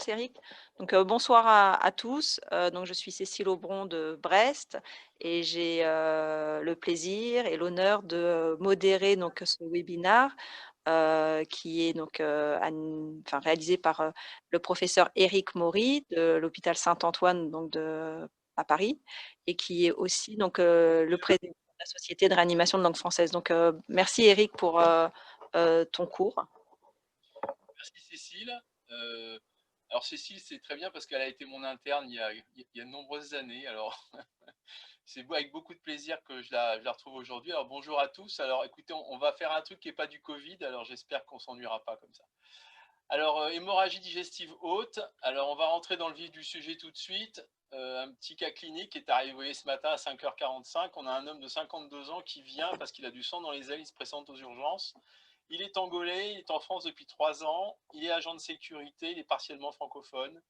Merci Eric. Donc, bonsoir à tous. Donc je suis Cécile Aubron de Brest et j'ai, le plaisir et l'honneur de modérer donc ce webinaire, qui est donc, réalisé par, le professeur Éric Maury de l'hôpital Saint-Antoine donc à Paris et qui est aussi donc, le président de la société de réanimation de langue française. Donc, merci Éric pour, ton cours. Merci Cécile. Alors Cécile, c'est très bien parce qu'elle a été mon interne il y a de nombreuses années. Alors c'est avec beaucoup de plaisir que je la retrouve aujourd'hui. Alors bonjour à tous. Alors écoutez, on va faire un truc qui n'est pas du Covid. Alors j'espère qu'on ne s'ennuiera pas comme ça. Alors hémorragie digestive haute. Alors on va rentrer dans le vif du sujet tout de suite. Un petit cas clinique qui est arrivé ce matin à 5h45. On a un homme de 52 ans qui vient parce qu'il a du sang dans les ailes. Il se présente aux urgences. Il est angolais, il est en France depuis 3 ans, il est agent de sécurité, il est partiellement francophone.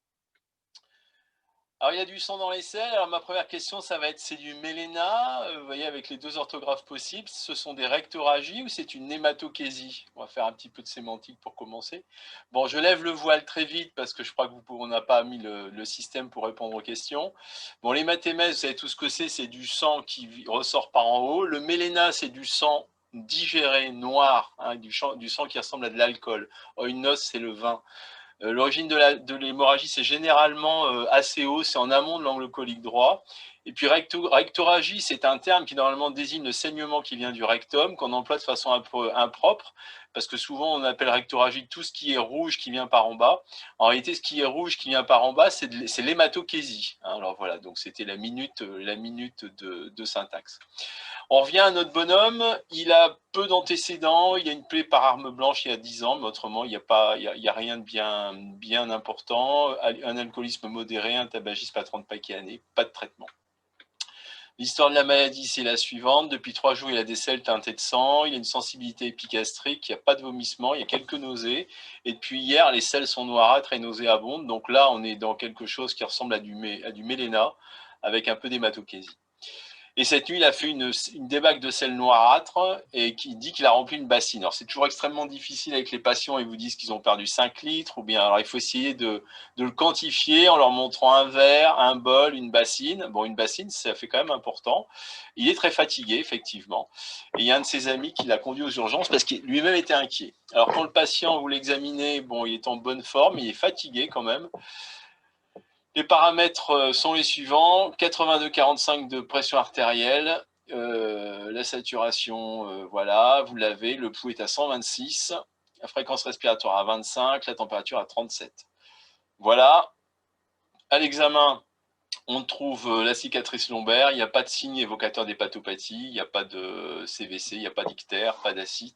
Alors il y a du sang dans les selles. Alors ma première question, ça va être, c'est du méléna, vous voyez, avec les deux orthographes possibles. Ce sont des rectoragies ou c'est une hématokésie? On va faire un petit peu de sémantique pour commencer. Bon, je lève le voile très vite parce que je crois qu'on n'a pas mis le système pour répondre aux questions. Bon, l'hématémèse, vous savez tout ce que c'est du sang qui ressort par en haut. Le méléna, c'est du sang digéré, noir, hein, du sang qui ressemble à de l'alcool. Oinos, c'est le vin. L'origine de l'hémorragie, c'est généralement assez haut, c'est en amont de l'angle colique droit. Et puis rectoragie, c'est un terme qui normalement désigne le saignement qui vient du rectum, qu'on emploie de façon impropre, parce que souvent on appelle rectoragie tout ce qui est rouge qui vient par en bas. En réalité, ce qui est rouge qui vient par en bas, c'est l'hématokésie. Alors voilà, donc c'était la minute de syntaxe. On revient à notre bonhomme, il a peu d'antécédents, il a une plaie par arme blanche il y a 10 ans, mais autrement, il n'y a rien de bien important. Un alcoolisme modéré, un tabagisme à 30 paquets années, pas de traitement. L'histoire de la maladie, c'est la suivante. Depuis 3 jours, il a des selles teintées de sang, il a une sensibilité épigastrique, il n'y a pas de vomissement, il y a quelques nausées. Et depuis hier, les selles sont noirâtres et nauséabondes. Donc là, on est dans quelque chose qui ressemble à du méléna, avec un peu d'hématokésie. Et cette nuit, il a fait une débâcle de sel noirâtre et qui dit qu'il a rempli une bassine. Alors, c'est toujours extrêmement difficile avec les patients. Ils vous disent qu'ils ont perdu 5 litres ou bien, alors il faut essayer de le quantifier en leur montrant un verre, un bol, une bassine. Bon, une bassine, ça fait quand même important. Il est très fatigué, effectivement. Et il y a un de ses amis qui l'a conduit aux urgences parce qu'il lui-même était inquiet. Alors, quand le patient, vous l'examinez, bon, il est en bonne forme, il est fatigué quand même. Les paramètres sont les suivants, 82,45 de pression artérielle, la saturation, voilà, vous l'avez, le pouls est à 126, la fréquence respiratoire à 25, la température à 37. Voilà, à l'examen, on trouve la cicatrice lombaire, il n'y a pas de signe évocateur d'hépatopathie, il n'y a pas de CVC, il n'y a pas d'ictère, pas d'acide.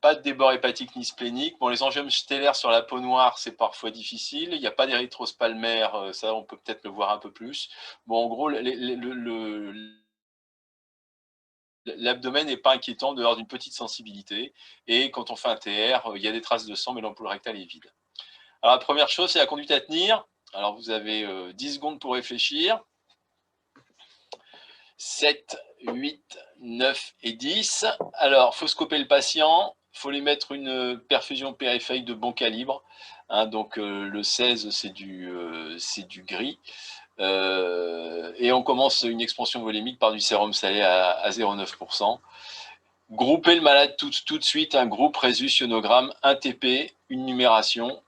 Pas de débord hépatique ni splénique. Bon, les angiomes stellaires sur la peau noire, c'est parfois difficile. Il n'y a pas d'érythrose palmaire, ça, on peut peut-être le voir un peu plus. Bon, en gros, l'abdomen n'est pas inquiétant dehors d'une petite sensibilité. Et quand on fait un TR, il y a des traces de sang, mais l'ampoule rectale est vide. Alors, la première chose, c'est la conduite à tenir. Alors, vous avez 10 secondes pour réfléchir. 7, 8, 9 et 10. Alors, il faut scoper le patient. Il faut lui mettre une perfusion périphérique de bon calibre. Hein, donc, le 16, c'est du gris. Et on commence une expansion volémique par du sérum salé à 0,9%. Grouper le malade tout de suite, un groupe résus-ionogramme, un TP, une numération.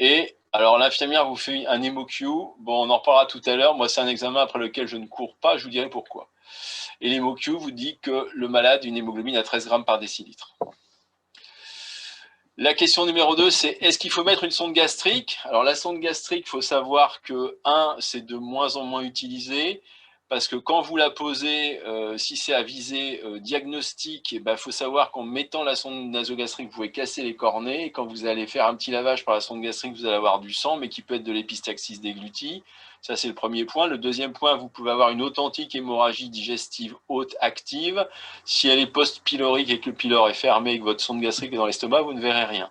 Et alors l'infirmière vous fait un HemoQ. Bon, on en reparlera tout à l'heure. Moi, c'est un examen après lequel je ne cours pas. Je vous dirai pourquoi. Et l'HemoQ vous dit que le malade a une hémoglobine à 13 grammes par décilitre. La question numéro 2, c'est est-ce qu'il faut mettre une sonde gastrique? Alors la sonde gastrique, il faut savoir que, c'est de moins en moins utilisé, parce que quand vous la posez, si c'est à visée diagnostique, il faut savoir qu'en mettant la sonde nasogastrique, vous pouvez casser les cornets, et quand vous allez faire un petit lavage par la sonde gastrique, vous allez avoir du sang, mais qui peut être de l'épistaxis déglutie. Ça, c'est le premier point. Le deuxième point, vous pouvez avoir une authentique hémorragie digestive haute active. Si elle est post-pylorique et que le pylore est fermé et que votre sonde gastrique est dans l'estomac, vous ne verrez rien.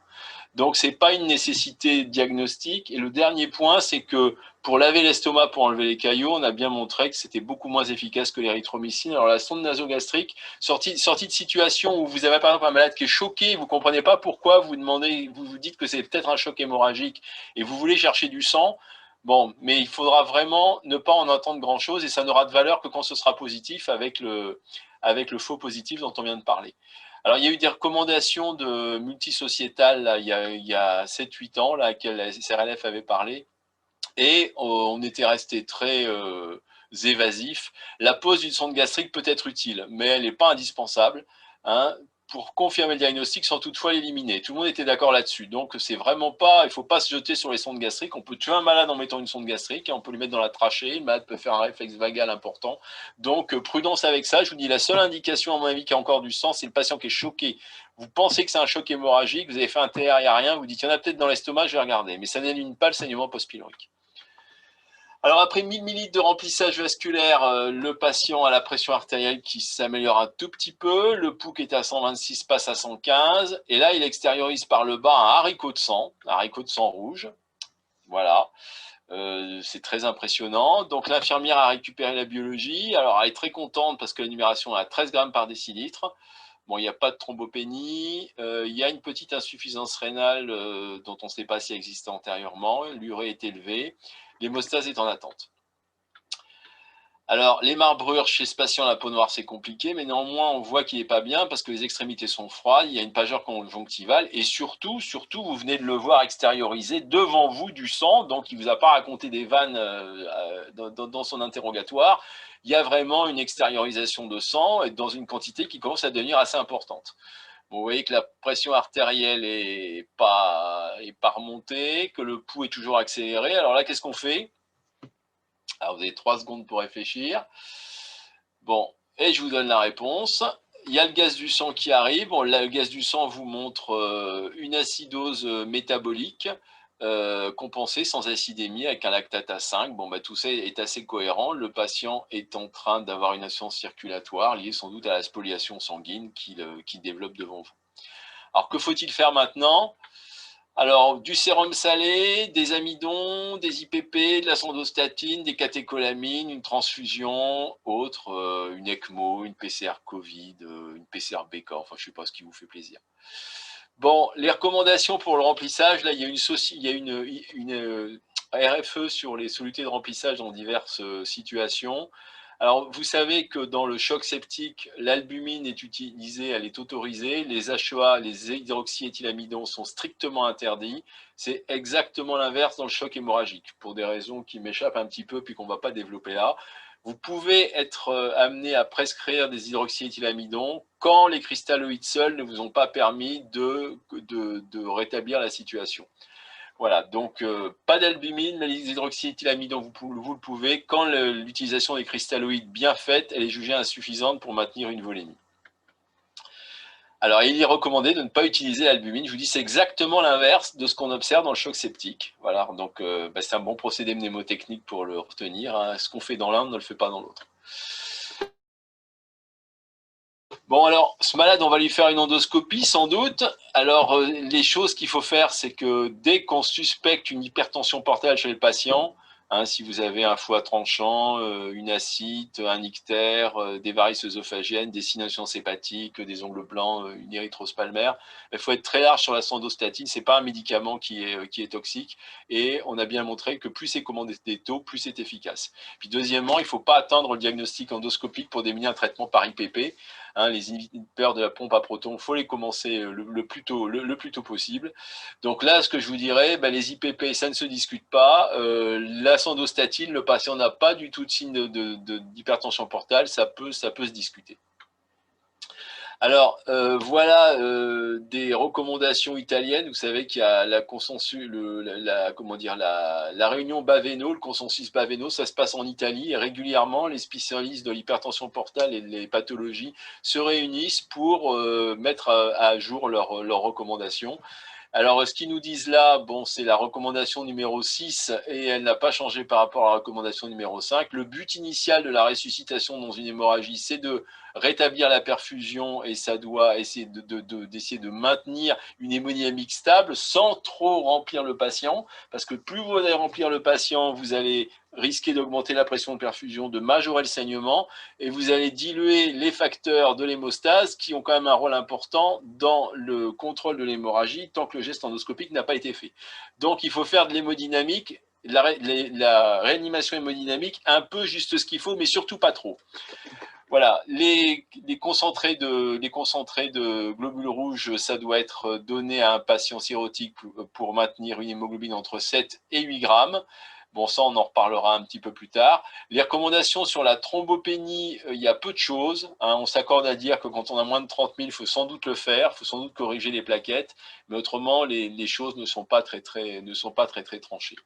Donc, ce n'est pas une nécessité diagnostique. Et le dernier point, c'est que pour laver l'estomac, pour enlever les caillots, on a bien montré que c'était beaucoup moins efficace que l'érythromycine. Alors, la sonde nasogastrique, sortie de situation où vous avez par exemple un malade qui est choqué, vous ne comprenez pas pourquoi, vous vous dites que c'est peut-être un choc hémorragique et vous voulez chercher du sang. Bon, mais il faudra vraiment ne pas en entendre grand-chose et ça n'aura de valeur que quand ce sera positif avec le faux positif dont on vient de parler. Alors, il y a eu des recommandations de multisociétales là, il y a 7-8 ans, là, à laquelle la SRLF avait parlé, et on était resté très évasif. La pose d'une sonde gastrique peut être utile, mais elle n'est pas indispensable, hein, pour confirmer le diagnostic sans toutefois l'éliminer. Tout le monde était d'accord là-dessus. Donc, c'est vraiment pas, il ne faut pas se jeter sur les sondes gastriques. On peut tuer un malade en mettant une sonde gastrique, et on peut lui mettre dans la trachée. Le malade peut faire un réflexe vagal important. Donc, prudence avec ça. Je vous dis, la seule indication, à mon avis, qui a encore du sens, c'est le patient qui est choqué. Vous pensez que c'est un choc hémorragique, vous avez fait un TR, il n'y a rien, vous dites, il y en a peut-être dans l'estomac, je vais regarder. Mais ça n'élimine pas le saignement post-pylorique. Alors après 1000 ml de remplissage vasculaire, le patient a la pression artérielle qui s'améliore un tout petit peu, le pouls qui était à 126 passe à 115, et là il extériorise par le bas un haricot de sang rouge, voilà. C'est très impressionnant. Donc l'infirmière a récupéré la biologie, alors elle est très contente parce que la numération est à 13 grammes par décilitre. Bon, il n'y a pas de thrombopénie, il y a une petite insuffisance rénale dont on ne sait pas si elle existait antérieurement, l'urée est élevée, l'hémostase est en attente. Alors, les marbrures chez ce patient, la peau noire, c'est compliqué, mais néanmoins, on voit qu'il n'est pas bien parce que les extrémités sont froides, il y a une pageur conjonctivale, et surtout, vous venez de le voir extérioriser devant vous du sang, donc il ne vous a pas raconté des vannes dans son interrogatoire. Il y a vraiment une extériorisation de sang et dans une quantité qui commence à devenir assez importante. Bon, vous voyez que la pression artérielle n'est pas remontée, que le pouls est toujours accéléré. Alors là, qu'est-ce qu'on fait? Alors, vous avez 3 secondes pour réfléchir. Bon, et je vous donne la réponse. Il y a le gaz du sang qui arrive. Bon, là, le gaz du sang vous montre une acidose métabolique compensée sans acidémie avec un lactate à 5. Bon, bah, tout ça est assez cohérent. Le patient est en train d'avoir une insuffisance circulatoire liée sans doute à la spoliation sanguine qu'il développe devant vous. Alors, que faut-il faire maintenant? Alors, du sérum salé, des amidons, des IPP, de la sandostatine, des catécholamines, une transfusion, autre, une ECMO, une PCR Covid, une PCR BK, enfin je ne sais pas ce qui vous fait plaisir. Bon, les recommandations pour le remplissage, là il y a une RFE sur les solutés de remplissage dans diverses situations. Alors, vous savez que dans le choc septique, l'albumine est utilisée, elle est autorisée. Les HEA, les hydroxyéthylamidons sont strictement interdits. C'est exactement l'inverse dans le choc hémorragique, pour des raisons qui m'échappent un petit peu, puis qu'on ne va pas développer là. Vous pouvez être amené à prescrire des hydroxyéthylamidons quand les cristalloïdes seuls ne vous ont pas permis de rétablir la situation. Voilà, donc pas d'albumine, mais les hydroxyéthylamidons, vous le pouvez. Quand l'utilisation des cristalloïdes bien faite, elle est jugée insuffisante pour maintenir une volémie. Alors, il est recommandé de ne pas utiliser l'albumine. Je vous dis, c'est exactement l'inverse de ce qu'on observe dans le choc septique. Voilà, donc c'est un bon procédé mnémotechnique pour le retenir, hein. Ce qu'on fait dans l'un, on ne le fait pas dans l'autre. Bon, alors, ce malade, on va lui faire une endoscopie, sans doute. Alors, les choses qu'il faut faire, c'est que dès qu'on suspecte une hypertension portale chez le patient, hein, si vous avez un foie tranchant, une ascite, un ictère, des varices œsophagiennes, des sinus hépatiques, des ongles blancs, une érythrose palmaire, il faut être très large sur la sandostatine. Ce n'est pas un médicament qui est toxique. Et on a bien montré que plus c'est commandé tôt, plus c'est efficace. Puis deuxièmement, il ne faut pas attendre le diagnostic endoscopique pour définir un traitement par IPP. Hein, les inhibiteurs de la pompe à protons, il faut les commencer le plus tôt possible. Donc là, ce que je vous dirais, les IPP, ça ne se discute pas. La sandostatine, le patient n'a pas du tout de signe d'hypertension portale, ça peut se discuter. Alors, voilà des recommandations italiennes. Vous savez qu'il y a la réunion Baveno, le consensus Baveno, ça se passe en Italie. Et régulièrement, les spécialistes de l'hypertension portale et les pathologies se réunissent pour mettre à jour leurs recommandations. Alors, ce qu'ils nous disent là, bon, c'est la recommandation numéro 6 et elle n'a pas changé par rapport à la recommandation numéro 5. Le but initial de la ressuscitation dans une hémorragie, c'est de rétablir la perfusion et ça doit essayer d'essayer de maintenir une hémodynamique stable sans trop remplir le patient, parce que plus vous allez remplir le patient, vous allez risquer d'augmenter la pression de perfusion, de majorer le saignement, et vous allez diluer les facteurs de l'hémostase qui ont quand même un rôle important dans le contrôle de l'hémorragie tant que le geste endoscopique n'a pas été fait. Donc il faut faire de l'hémodynamique, la réanimation hémodynamique, un peu juste ce qu'il faut, mais surtout pas trop. Voilà, les concentrés de globules rouges, ça doit être donné à un patient cirrhotique pour maintenir une hémoglobine entre 7 et 8 grammes. Bon, ça, on en reparlera un petit peu plus tard. Les recommandations sur la thrombopénie, il y a peu de choses. Hein. On s'accorde à dire que quand on a moins de 30 000, il faut sans doute le faire, il faut sans doute corriger les plaquettes. Mais autrement, les choses ne sont pas très tranchées.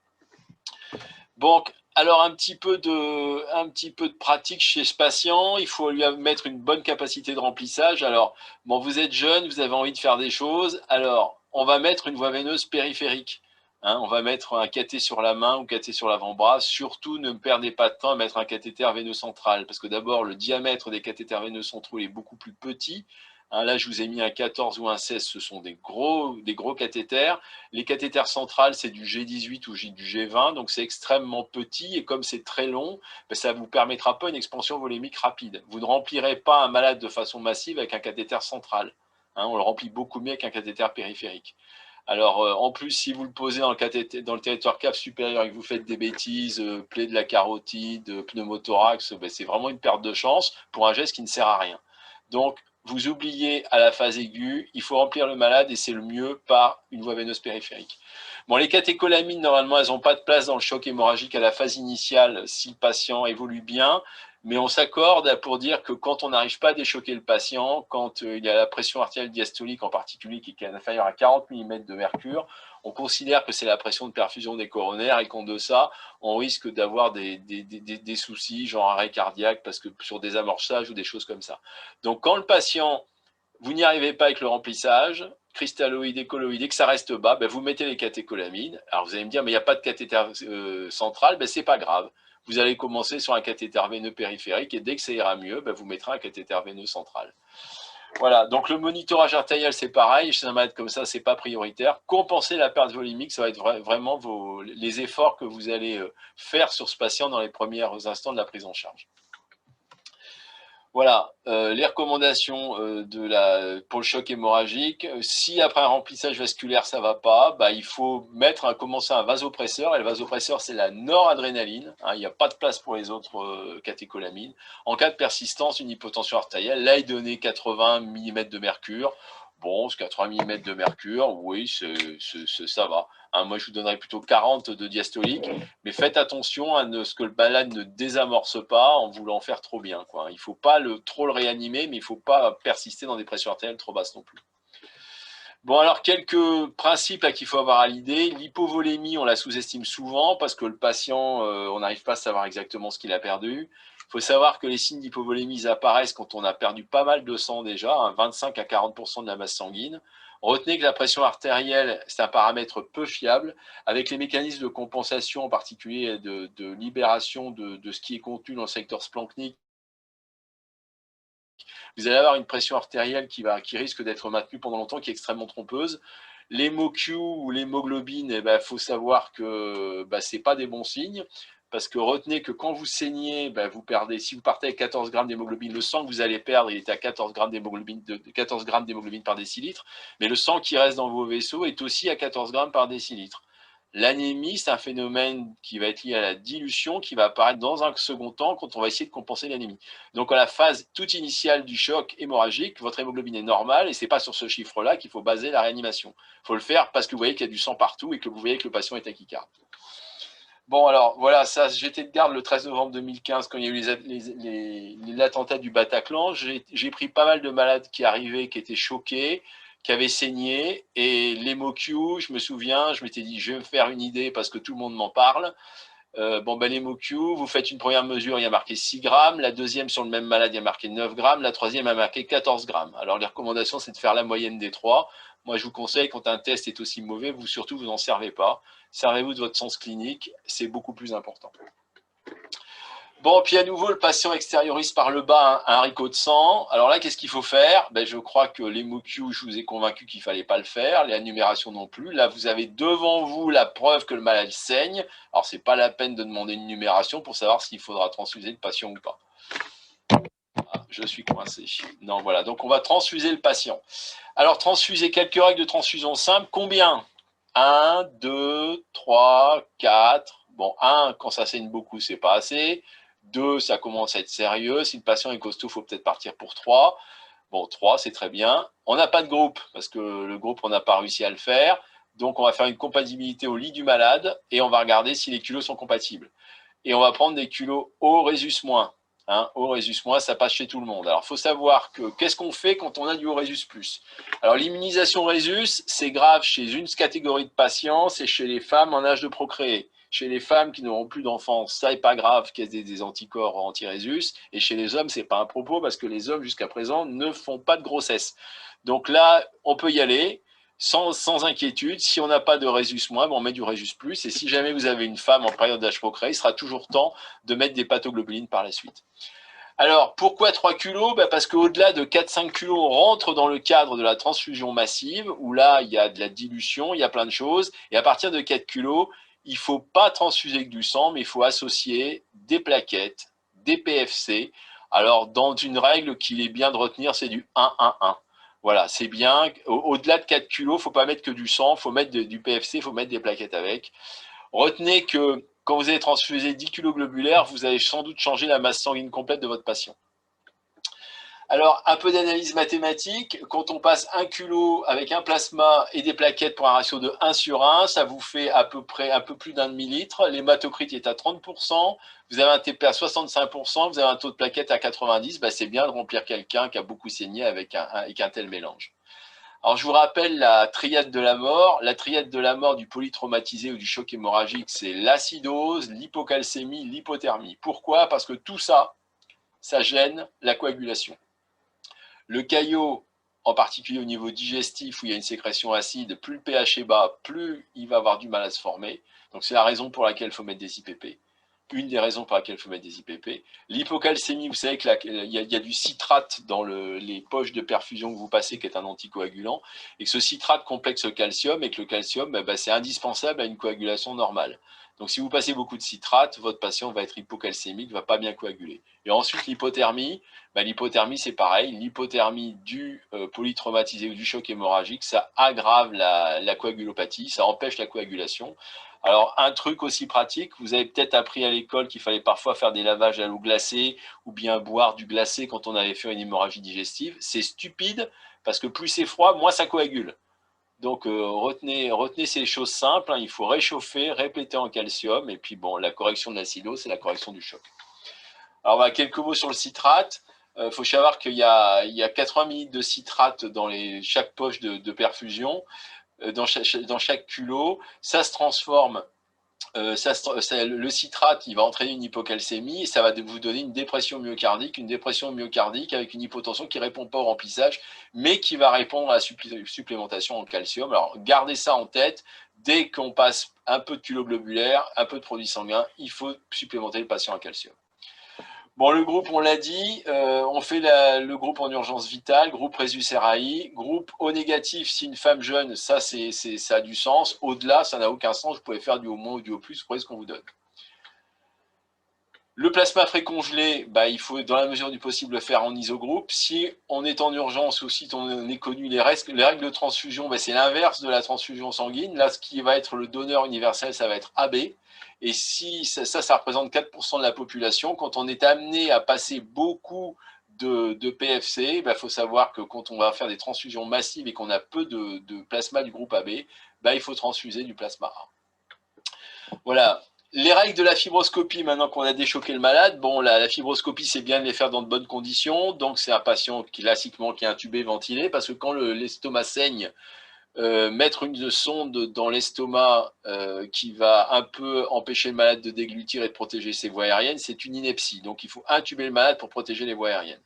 Bon, alors un petit peu de pratique chez ce patient, il faut lui mettre une bonne capacité de remplissage. Alors, bon, vous êtes jeune, vous avez envie de faire des choses, alors on va mettre une voie veineuse périphérique. Hein, on va mettre un cathé sur la main ou cathé sur l'avant-bras. Surtout, ne perdez pas de temps à mettre un cathéter veineux central, parce que d'abord, le diamètre des cathéters veineux centraux est beaucoup plus petit. Hein, là, je vous ai mis un 14 ou un 16, ce sont des gros cathéters. Les cathéters centrales, c'est du G18 ou du G20, donc c'est extrêmement petit, et comme c'est très long, ben, ça ne vous permettra pas une expansion volémique rapide. Vous ne remplirez pas un malade de façon massive avec un cathéter central. Hein, on le remplit beaucoup mieux qu'un cathéter périphérique. Alors, en plus, si vous le posez dans le territoire cave supérieur et que vous faites des bêtises, plaie de la carotide, pneumothorax, ben, c'est vraiment une perte de chance pour un geste qui ne sert à rien. Donc, vous oubliez à la phase aiguë, il faut remplir le malade et c'est le mieux par une voie veineuse périphérique. Bon, les catécholamines, normalement, elles n'ont pas de place dans le choc hémorragique à la phase initiale si le patient évolue bien, mais on s'accorde pour dire que quand on n'arrive pas à déchoquer le patient, quand il y a la pression artérielle diastolique en particulier qui est inférieure à 40 mm de mercure, on considère que c'est la pression de perfusion des coronaires et qu'en deçà, on risque d'avoir des soucis, genre arrêt cardiaque, parce que sur des amorçages ou des choses comme ça. Donc quand le patient, vous n'y arrivez pas avec le remplissage, cristalloïde et colloïde, et que ça reste bas, ben vous mettez les catécholamines. Alors vous allez me dire, mais il n'y a pas de cathéter central, ben c'est pas grave. Vous allez commencer sur un cathéter veineux périphérique et dès que ça ira mieux, ben vous mettrez un cathéter veineux central. Voilà, donc le monitorage artériel, c'est pareil, chez un malade comme ça, c'est pas prioritaire. Compenser la perte volumique, ça va être vraiment les efforts que vous allez faire sur ce patient dans les premiers instants de la prise en charge. Voilà, les recommandations pour le choc hémorragique. Si après un remplissage vasculaire, ça ne va pas, bah, il faut commencer un vasopresseur. Et le vasopresseur, c'est la noradrénaline. Hein, il n'y a pas de place pour les autres catécholamines. En cas de persistance, une hypotension artérielle, là, il donnait 80 mm de mercure. Bon, ce 80 mm de mercure, oui, ça va. Hein, moi, je vous donnerais plutôt 40 de diastolique, mais faites attention à ce que le malade ne désamorce pas en voulant faire trop bien, quoi. Il ne faut pas trop le réanimer, mais il ne faut pas persister dans des pressions artérielles trop basses non plus. Bon, alors, quelques principes qu'il faut avoir à l'idée. L'hypovolémie, on la sous-estime souvent parce que le patient, on n'arrive pas à savoir exactement ce qu'il a perdu. Il faut savoir que les signes d'hypovolémie apparaissent quand on a perdu pas mal de sang déjà, hein, 25 à 40% de la masse sanguine. Retenez que la pression artérielle, c'est un paramètre peu fiable, avec les mécanismes de compensation, en particulier de libération de ce qui est contenu dans le secteur splanchnique. Vous allez avoir une pression artérielle qui risque d'être maintenue pendant longtemps, qui est extrêmement trompeuse. L'hémo-Q ou l'hémoglobine, il faut savoir que ce n'est pas des bons signes, parce que retenez que quand vous saignez, vous perdez, si vous partez avec 14 grammes d'hémoglobine, le sang que vous allez perdre, il est à 14 grammes d'hémoglobine par décilitre, mais le sang qui reste dans vos vaisseaux est aussi à 14 grammes par décilitre. L'anémie, c'est un phénomène qui va être lié à la dilution, qui va apparaître dans un second temps quand on va essayer de compenser l'anémie. Donc, à la phase toute initiale du choc hémorragique, votre hémoglobine est normale et ce n'est pas sur ce chiffre-là qu'il faut baser la réanimation. Il faut le faire parce que vous voyez qu'il y a du sang partout et que vous voyez que le patient est tachycarde. Bon, alors, voilà, ça, j'étais de garde le 13 novembre 2015 quand il y a eu l'attentat du Bataclan. J'ai pris pas mal de malades qui arrivaient, qui étaient choqués, qui avaient saigné, et l'hémo-Q, je me souviens, je m'étais dit, je vais me faire une idée parce que tout le monde m'en parle. Bon, ben, l'hémo-Q, vous faites une première mesure, il y a marqué 6 grammes. La deuxième, sur le même malade, il y a marqué 9 grammes. La troisième a marqué 14 grammes. Alors, les recommandations, c'est de faire la moyenne des trois. Moi, je vous conseille, quand un test est aussi mauvais, surtout, vous n'en servez pas. Servez-vous de votre sens clinique, c'est beaucoup plus important. Bon, puis à nouveau, le patient extériorise par le bas un haricot de sang. Alors là, qu'est-ce qu'il faut faire? Je crois que l'hémo-Q, je vous ai convaincu qu'il ne fallait pas le faire, les annumérations non plus. Là, vous avez devant vous la preuve que le malade saigne. Alors, ce n'est pas la peine de demander une numération pour savoir s'il faudra transfuser le patient ou pas. Ah, je suis coincé. Non, voilà. Donc, on va transfuser le patient. Alors, transfuser, quelques règles de transfusion simples. Combien? 1, 2, 3, 4. Bon, 1, quand ça saigne beaucoup, c'est pas assez. 2, ça commence à être sérieux. Si le patient est costaud, il faut peut-être partir pour 3. Bon, 3, c'est très bien. On n'a pas de groupe, parce que le groupe, on n'a pas réussi à le faire. Donc, on va faire une compatibilité au lit du malade et on va regarder si les culots sont compatibles. Et on va prendre des culots au résus moins. Au résus moins, ça passe chez tout le monde. Alors, il faut savoir que qu'est-ce qu'on fait quand on a du au résus plus? Alors, l'immunisation résus, c'est grave chez une catégorie de patients, c'est chez les femmes en âge de procréer. Chez les femmes qui n'auront plus d'enfants, ça n'est pas grave qu'il y ait des anticorps anti-résus. Et chez les hommes, ce n'est pas un propos parce que les hommes, jusqu'à présent, ne font pas de grossesse. Donc là, on peut y aller sans inquiétude. Si on n'a pas de résus moins, on met du résus plus. Et si jamais vous avez une femme en période d'âge procréé, il sera toujours temps de mettre des pathoglobulines par la suite. Alors, pourquoi 3 kilos? Parce qu'au-delà de 4-5 kilos, on rentre dans le cadre de la transfusion massive, où là, il y a de la dilution, il y a plein de choses. Et à partir de 4 kilos, il ne faut pas transfuser avec du sang, mais il faut associer des plaquettes, des PFC. Alors, dans une règle qu'il est bien de retenir, c'est du 1-1-1. Voilà, c'est bien. Au-delà de 4 kilos, il ne faut pas mettre que du sang, il faut mettre du PFC, il faut mettre des plaquettes avec. Retenez que quand vous allez transfuser 10 kg globulaires, vous allez sans doute changer la masse sanguine complète de votre patient. Alors, un peu d'analyse mathématique. Quand on passe 1 kg avec un plasma et des plaquettes pour un ratio de 1/1, ça vous fait à peu près un peu plus d'un demi-litre. L'hématocrite est à 30%, vous avez un TP à 65%, vous avez un taux de plaquettes à 90%. C'est bien de remplir quelqu'un qui a beaucoup saigné avec un tel mélange. Alors, je vous rappelle la triade de la mort. La triade de la mort du polytraumatisé ou du choc hémorragique, c'est l'acidose, l'hypocalcémie, l'hypothermie. Pourquoi? Parce que tout ça, ça gêne la coagulation. Le caillot, en particulier au niveau digestif, où il y a une sécrétion acide, plus le pH est bas, plus il va avoir du mal à se former. Donc, c'est la raison pour laquelle il faut mettre des IPP. Une des raisons pour lesquelles il faut mettre des IPP. L'hypocalcémie, vous savez qu'il y a du citrate dans les poches de perfusion que vous passez, qui est un anticoagulant, et que ce citrate complexe le calcium, et que le calcium, c'est indispensable à une coagulation normale. Donc, si vous passez beaucoup de citrate, votre patient va être hypocalcémique, ne va pas bien coaguler. Et ensuite, l'hypothermie, l'hypothermie, c'est pareil. L'hypothermie du polytraumatisé ou du choc hémorragique, ça aggrave la coagulopathie, ça empêche la coagulation. Alors, un truc aussi pratique, vous avez peut-être appris à l'école qu'il fallait parfois faire des lavages à l'eau glacée ou bien boire du glacé quand on avait fait une hémorragie digestive. C'est stupide parce que plus c'est froid, moins ça coagule. Donc, retenez ces choses simples. Il faut réchauffer, répéter en calcium. Et puis, bon, la correction de l'acidose, c'est la correction du choc. Alors, quelques mots sur le citrate. Il faut savoir qu'il y a 80 ml de citrate dans chaque poche de perfusion. Dans chaque culot, ça se transforme, le citrate, il va entraîner une hypocalcémie et ça va vous donner une dépression myocardique avec une hypotension qui ne répond pas au remplissage, mais qui va répondre à la supplémentation en calcium. Alors, gardez ça en tête, dès qu'on passe un peu de culot globulaire, un peu de produit sanguin, il faut supplémenter le patient en calcium. Bon, le groupe, on l'a dit, on fait le groupe en urgence vitale, groupe Résus-RAI, groupe O négatif, si une femme jeune, ça a du sens. Au-delà, ça n'a aucun sens, vous pouvez faire du O- ou du O+, vous prenez ce qu'on vous donne. Le plasma frais congelé, il faut, dans la mesure du possible, le faire en isogroupe. Si on est en urgence ou si on est connu les règles de transfusion, c'est l'inverse de la transfusion sanguine. Là, ce qui va être le donneur universel, ça va être AB. Et si ça représente 4% de la population, quand on est amené à passer beaucoup de PFC, il faut savoir que quand on va faire des transfusions massives et qu'on a peu de plasma du groupe AB, il faut transfuser du plasma A. Voilà. Les règles de la fibroscopie, maintenant qu'on a déchoqué le malade, bon, la fibroscopie, c'est bien de les faire dans de bonnes conditions. Donc, c'est un patient classiquement qui est intubé, ventilé, parce que quand l'estomac saigne, mettre une sonde dans l'estomac qui va un peu empêcher le malade de déglutir et de protéger ses voies aériennes, c'est une ineptie. Donc il faut intuber le malade pour protéger les voies aériennes.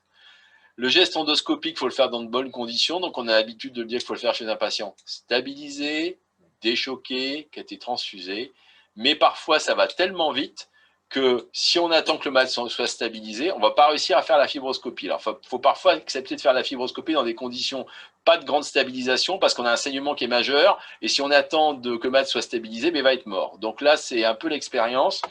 Le geste endoscopique, il faut le faire dans de bonnes conditions. Donc on a l'habitude de le dire qu'il faut le faire chez un patient stabilisé, déchoqué, qui a été transfusé. Mais parfois ça va tellement vite que si on attend que le malade soit stabilisé, on ne va pas réussir à faire la fibroscopie. Alors, il faut parfois accepter de faire la fibroscopie dans des conditions pas de grande stabilisation parce qu'on a un saignement qui est majeur et si on attend que le malade soit stabilisé, il va être mort. Donc là, c'est un peu l'expérience.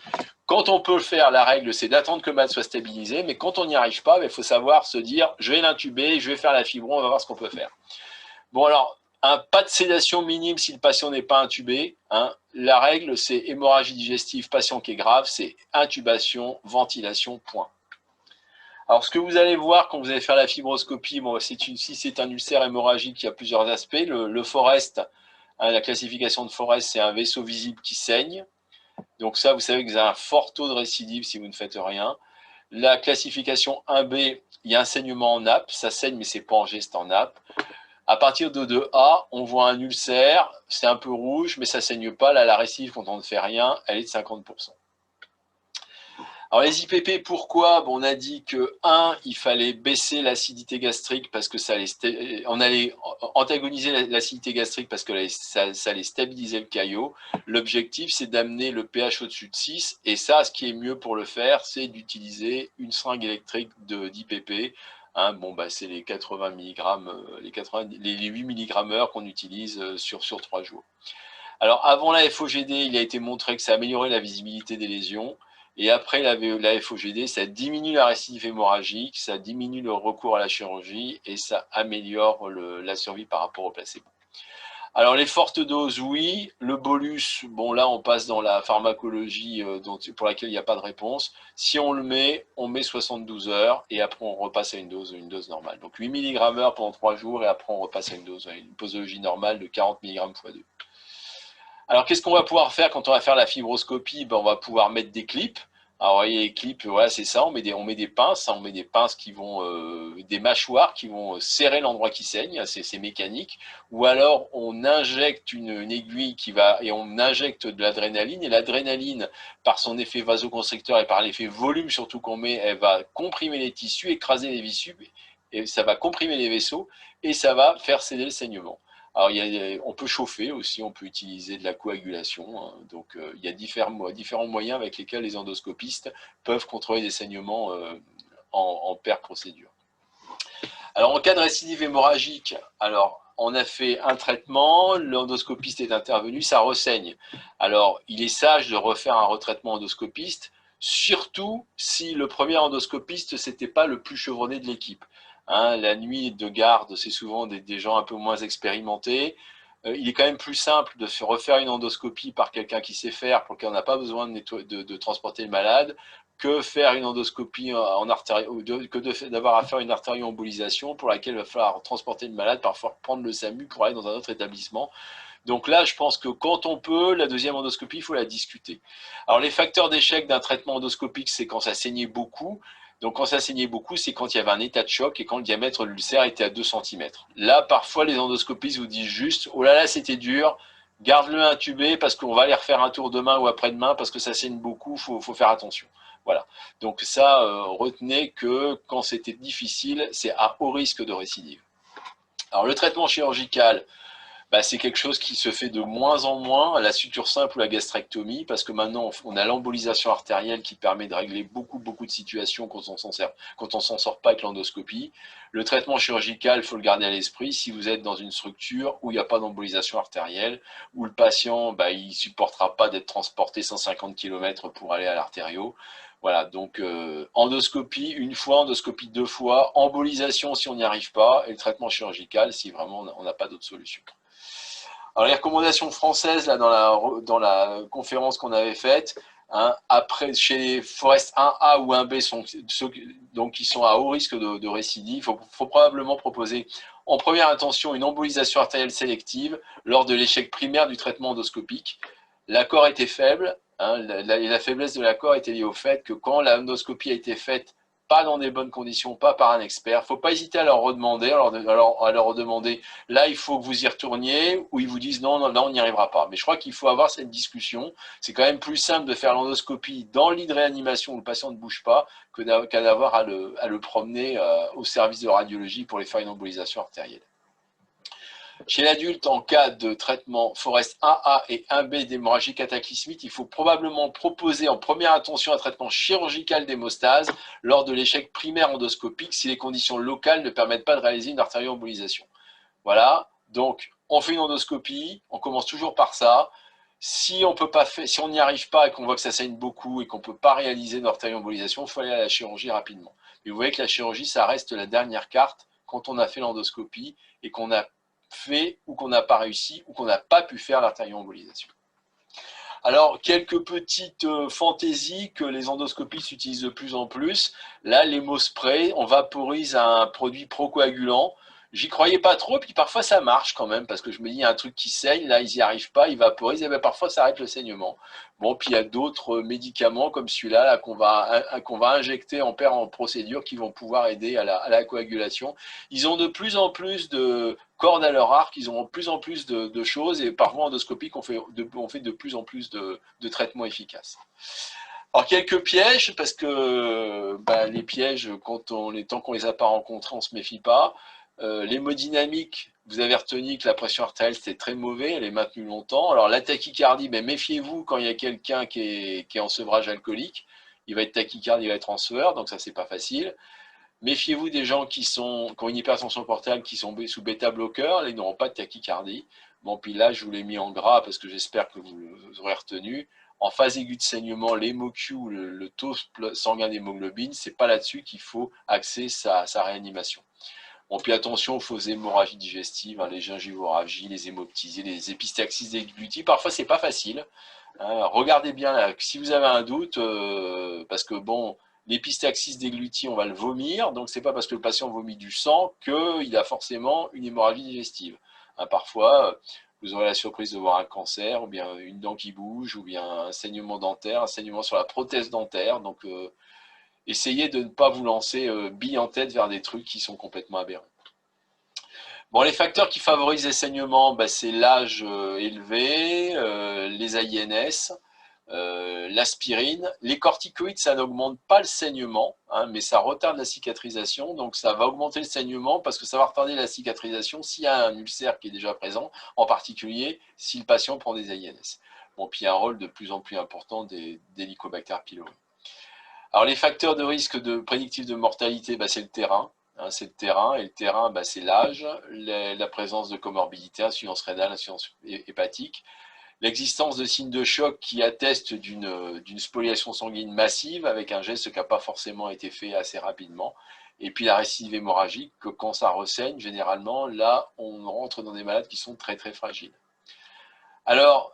Quand on peut le faire, la règle, c'est d'attendre que le malade soit stabilisé, mais quand on n'y arrive pas, il faut savoir se dire, je vais l'intuber, je vais faire la fibro, on va voir ce qu'on peut faire. Bon alors, pas de sédation minime si le patient n'est pas intubé. Hein. La règle, c'est hémorragie digestive, patient qui est grave, c'est intubation, ventilation, point. Alors, ce que vous allez voir quand vous allez faire la fibroscopie, bon, si c'est un ulcère hémorragique, il y a plusieurs aspects. Le Forest, hein, la classification de Forest, c'est un vaisseau visible qui saigne. Donc ça, vous savez que vous avez un fort taux de récidive si vous ne faites rien. La classification 1B, il y a un saignement en nappe, ça saigne mais c'est pas en geste en nappe. À partir de 2A, on voit un ulcère, c'est un peu rouge, mais ça ne saigne pas. Là, la récidive, quand on ne fait rien, elle est de 50%. Alors, les IPP, pourquoi? Bon, on a dit que, il fallait baisser l'acidité gastrique parce que on allait antagoniser l'acidité gastrique parce que ça allait stabiliser le caillot. L'objectif, c'est d'amener le pH au-dessus de 6. Et ça, ce qui est mieux pour le faire, c'est d'utiliser une seringue électrique d'IPP. Hein, bon, bah, c'est les 80 mg, les 8 mg/h qu'on utilise sur 3 jours. Alors, avant la FOGD, il a été montré que ça améliorait la visibilité des lésions. Et après la FOGD, ça diminue la récidive hémorragique, ça diminue le recours à la chirurgie et ça améliore la survie par rapport au placebo. Alors les fortes doses, oui. Le bolus, bon là on passe dans la pharmacologie pour laquelle il n'y a pas de réponse. Si on le met, on met 72 heures et après on repasse à une dose normale. Donc 8 mg/h pendant 3 jours et après on repasse à une posologie normale de 40 mg x 2. Alors, qu'est-ce qu'on va pouvoir faire quand on va faire la fibroscopie? On va pouvoir mettre des clips. Alors, vous voyez, les clips, voilà, c'est ça. On met des pinces, hein, on met des pinces qui vont, des mâchoires qui vont serrer l'endroit qui saigne. C'est mécanique. Ou alors, on injecte une aiguille et on injecte de l'adrénaline. Et l'adrénaline, par son effet vasoconstricteur et par l'effet volume surtout qu'on met, elle va comprimer les tissus, écraser les tissus, et ça va comprimer les vaisseaux et ça va faire céder le saignement. Alors, on peut chauffer aussi, on peut utiliser de la coagulation. Hein, donc, il y a différents moyens avec lesquels les endoscopistes peuvent contrôler des saignements en paire procédure. Alors, en cas de récidive hémorragique, alors, on a fait un traitement, l'endoscopiste est intervenu, ça ressaigne. Alors, il est sage de refaire un retraitement endoscopiste, surtout si le premier endoscopiste, c'était pas le plus chevronné de l'équipe. Hein, la nuit de garde, c'est souvent des gens un peu moins expérimentés. Il est quand même plus simple de refaire une endoscopie par quelqu'un qui sait faire, pour lequel on n'a pas besoin de transporter le malade, que faire une endoscopie d'avoir à faire une artério-embolisation pour laquelle il va falloir transporter le malade, parfois prendre le SAMU pour aller dans un autre établissement. Donc là, je pense que quand on peut, la deuxième endoscopie, il faut la discuter. Alors les facteurs d'échec d'un traitement endoscopique, c'est quand ça saignait beaucoup. Donc quand ça saignait beaucoup, c'est quand il y avait un état de choc et quand le diamètre de l'ulcère était à 2 cm. Là, parfois, les endoscopistes vous disent juste « Oh là là, c'était dur, garde-le intubé parce qu'on va aller refaire un tour demain ou après-demain parce que ça saigne beaucoup, il faut faire attention. » Voilà. Donc ça, retenez que quand c'était difficile, c'est à haut risque de récidive. Alors le traitement chirurgical, c'est quelque chose qui se fait de moins en moins, la suture simple ou la gastrectomie, parce que maintenant on a l'embolisation artérielle qui permet de régler beaucoup de situations quand on s'en sort pas avec l'endoscopie. Le traitement chirurgical, il faut le garder à l'esprit, si vous êtes dans une structure où il n'y a pas d'embolisation artérielle, où le patient il ne supportera pas d'être transporté 150 km pour aller à l'artério. Voilà, donc endoscopie une fois, endoscopie 2 fois, embolisation si on n'y arrive pas, et le traitement chirurgical si vraiment on n'a pas d'autre solution. Alors les recommandations françaises là, dans la conférence qu'on avait faite, hein, après chez les Forest 1A ou 1B, donc qui sont à haut risque de récidive, il faut probablement proposer en première intention une embolisation artérielle sélective lors de l'échec primaire du traitement endoscopique. L'accord était faible, hein, la faiblesse de l'accord était liée au fait que quand l'endoscopie a été faite pas dans des bonnes conditions, pas par un expert. Il ne faut pas hésiter à leur redemander, à leur demander, là, il faut que vous y retourniez, ou ils vous disent, non, non, là, on n'y arrivera pas. Mais je crois qu'il faut avoir cette discussion. C'est quand même plus simple de faire l'endoscopie dans le lit de réanimation où le patient ne bouge pas, qu'à d'avoir à le promener au service de radiologie pour les faire une embolisation artérielle. Chez l'adulte, en cas de traitement Forest 1A et 1B d'hémorragie cataclysmique, il faut probablement proposer en première intention un traitement chirurgical d'hémostase lors de l'échec primaire endoscopique si les conditions locales ne permettent pas de réaliser une artério-embolisation. Voilà, donc on fait une endoscopie, on commence toujours par ça. Si on n'y arrive pas et qu'on voit que ça saigne beaucoup et qu'on ne peut pas réaliser une artério-embolisation, il faut aller à la chirurgie rapidement. Mais vous voyez que la chirurgie, ça reste la dernière carte quand on a fait l'endoscopie et qu'on a fait ou qu'on n'a pas réussi ou qu'on n'a pas pu faire l'artério-embolisation. Alors, quelques petites fantaisies que les endoscopistes utilisent de plus en plus. Là, l'hémospray, on vaporise un produit procoagulant. J'y croyais pas trop, puis parfois ça marche quand même, parce que je me dis, il y a un truc qui saigne, là, ils n'y arrivent pas, ils vaporisent, et bien parfois ça arrête le saignement. Bon, puis il y a d'autres médicaments comme celui-là là, qu'on va injecter en procédure qui vont pouvoir aider à la coagulation. Ils ont de plus en plus de cordes à leur arc, ils ont de plus en plus de choses, et parfois endoscopiques, on fait de plus en plus de traitements efficaces. Alors quelques pièges, parce que les pièges, tant qu'on les a pas rencontrés, on ne se méfie pas. L'hémodynamique, vous avez retenu que la pression artérielle c'était très mauvais, elle est maintenue longtemps. Alors la tachycardie, méfiez-vous quand il y a quelqu'un qui est en sevrage alcoolique, il va être tachycarde, il va être en sueur, donc ça c'est pas facile. Méfiez-vous des gens qui ont une hypertension portale, qui sont sous bêta-bloqueur, ils n'auront pas de tachycardie. Bon, puis là, je vous l'ai mis en gras parce que j'espère que vous aurez retenu. En phase aiguë de saignement, l'hémoQ, le taux sanguin d'hémoglobine, c'est pas là-dessus qu'il faut axer sa réanimation. Bon, puis attention aux fausses hémorragies digestives, hein, les gingivorragies, les hémoptysies, les épistaxis déglutis. Parfois, c'est pas facile. Regardez bien là, si vous avez un doute, parce que bon, l'épistaxis déglutis, on va le vomir, donc c'est pas parce que le patient vomit du sang qu'il a forcément une hémorragie digestive. Parfois, vous aurez la surprise de voir un cancer, ou bien une dent qui bouge, ou bien un saignement dentaire, un saignement sur la prothèse dentaire. Donc, essayez de ne pas vous lancer bille en tête vers des trucs qui sont complètement aberrants. Bon, les facteurs qui favorisent les saignements, c'est l'âge élevé, les AINS, l'aspirine. Les corticoïdes, ça n'augmente pas le saignement, hein, mais ça retarde la cicatrisation. Donc, ça va augmenter le saignement parce que ça va retarder la cicatrisation s'il y a un ulcère qui est déjà présent, en particulier si le patient prend des AINS. Bon, puis il y a un rôle de plus en plus important des Helicobacter pylori. Alors, les facteurs de risque prédictifs de mortalité, c'est le terrain. C'est le terrain, et le terrain, c'est l'âge, la présence de comorbidité, insuffisance rénale, insuffisance hépatique, l'existence de signes de choc qui attestent d'une spoliation sanguine massive avec un geste qui n'a pas forcément été fait assez rapidement, et puis la récidive hémorragique, que quand ça ressaigne, généralement, là, on rentre dans des malades qui sont très très fragiles. Alors,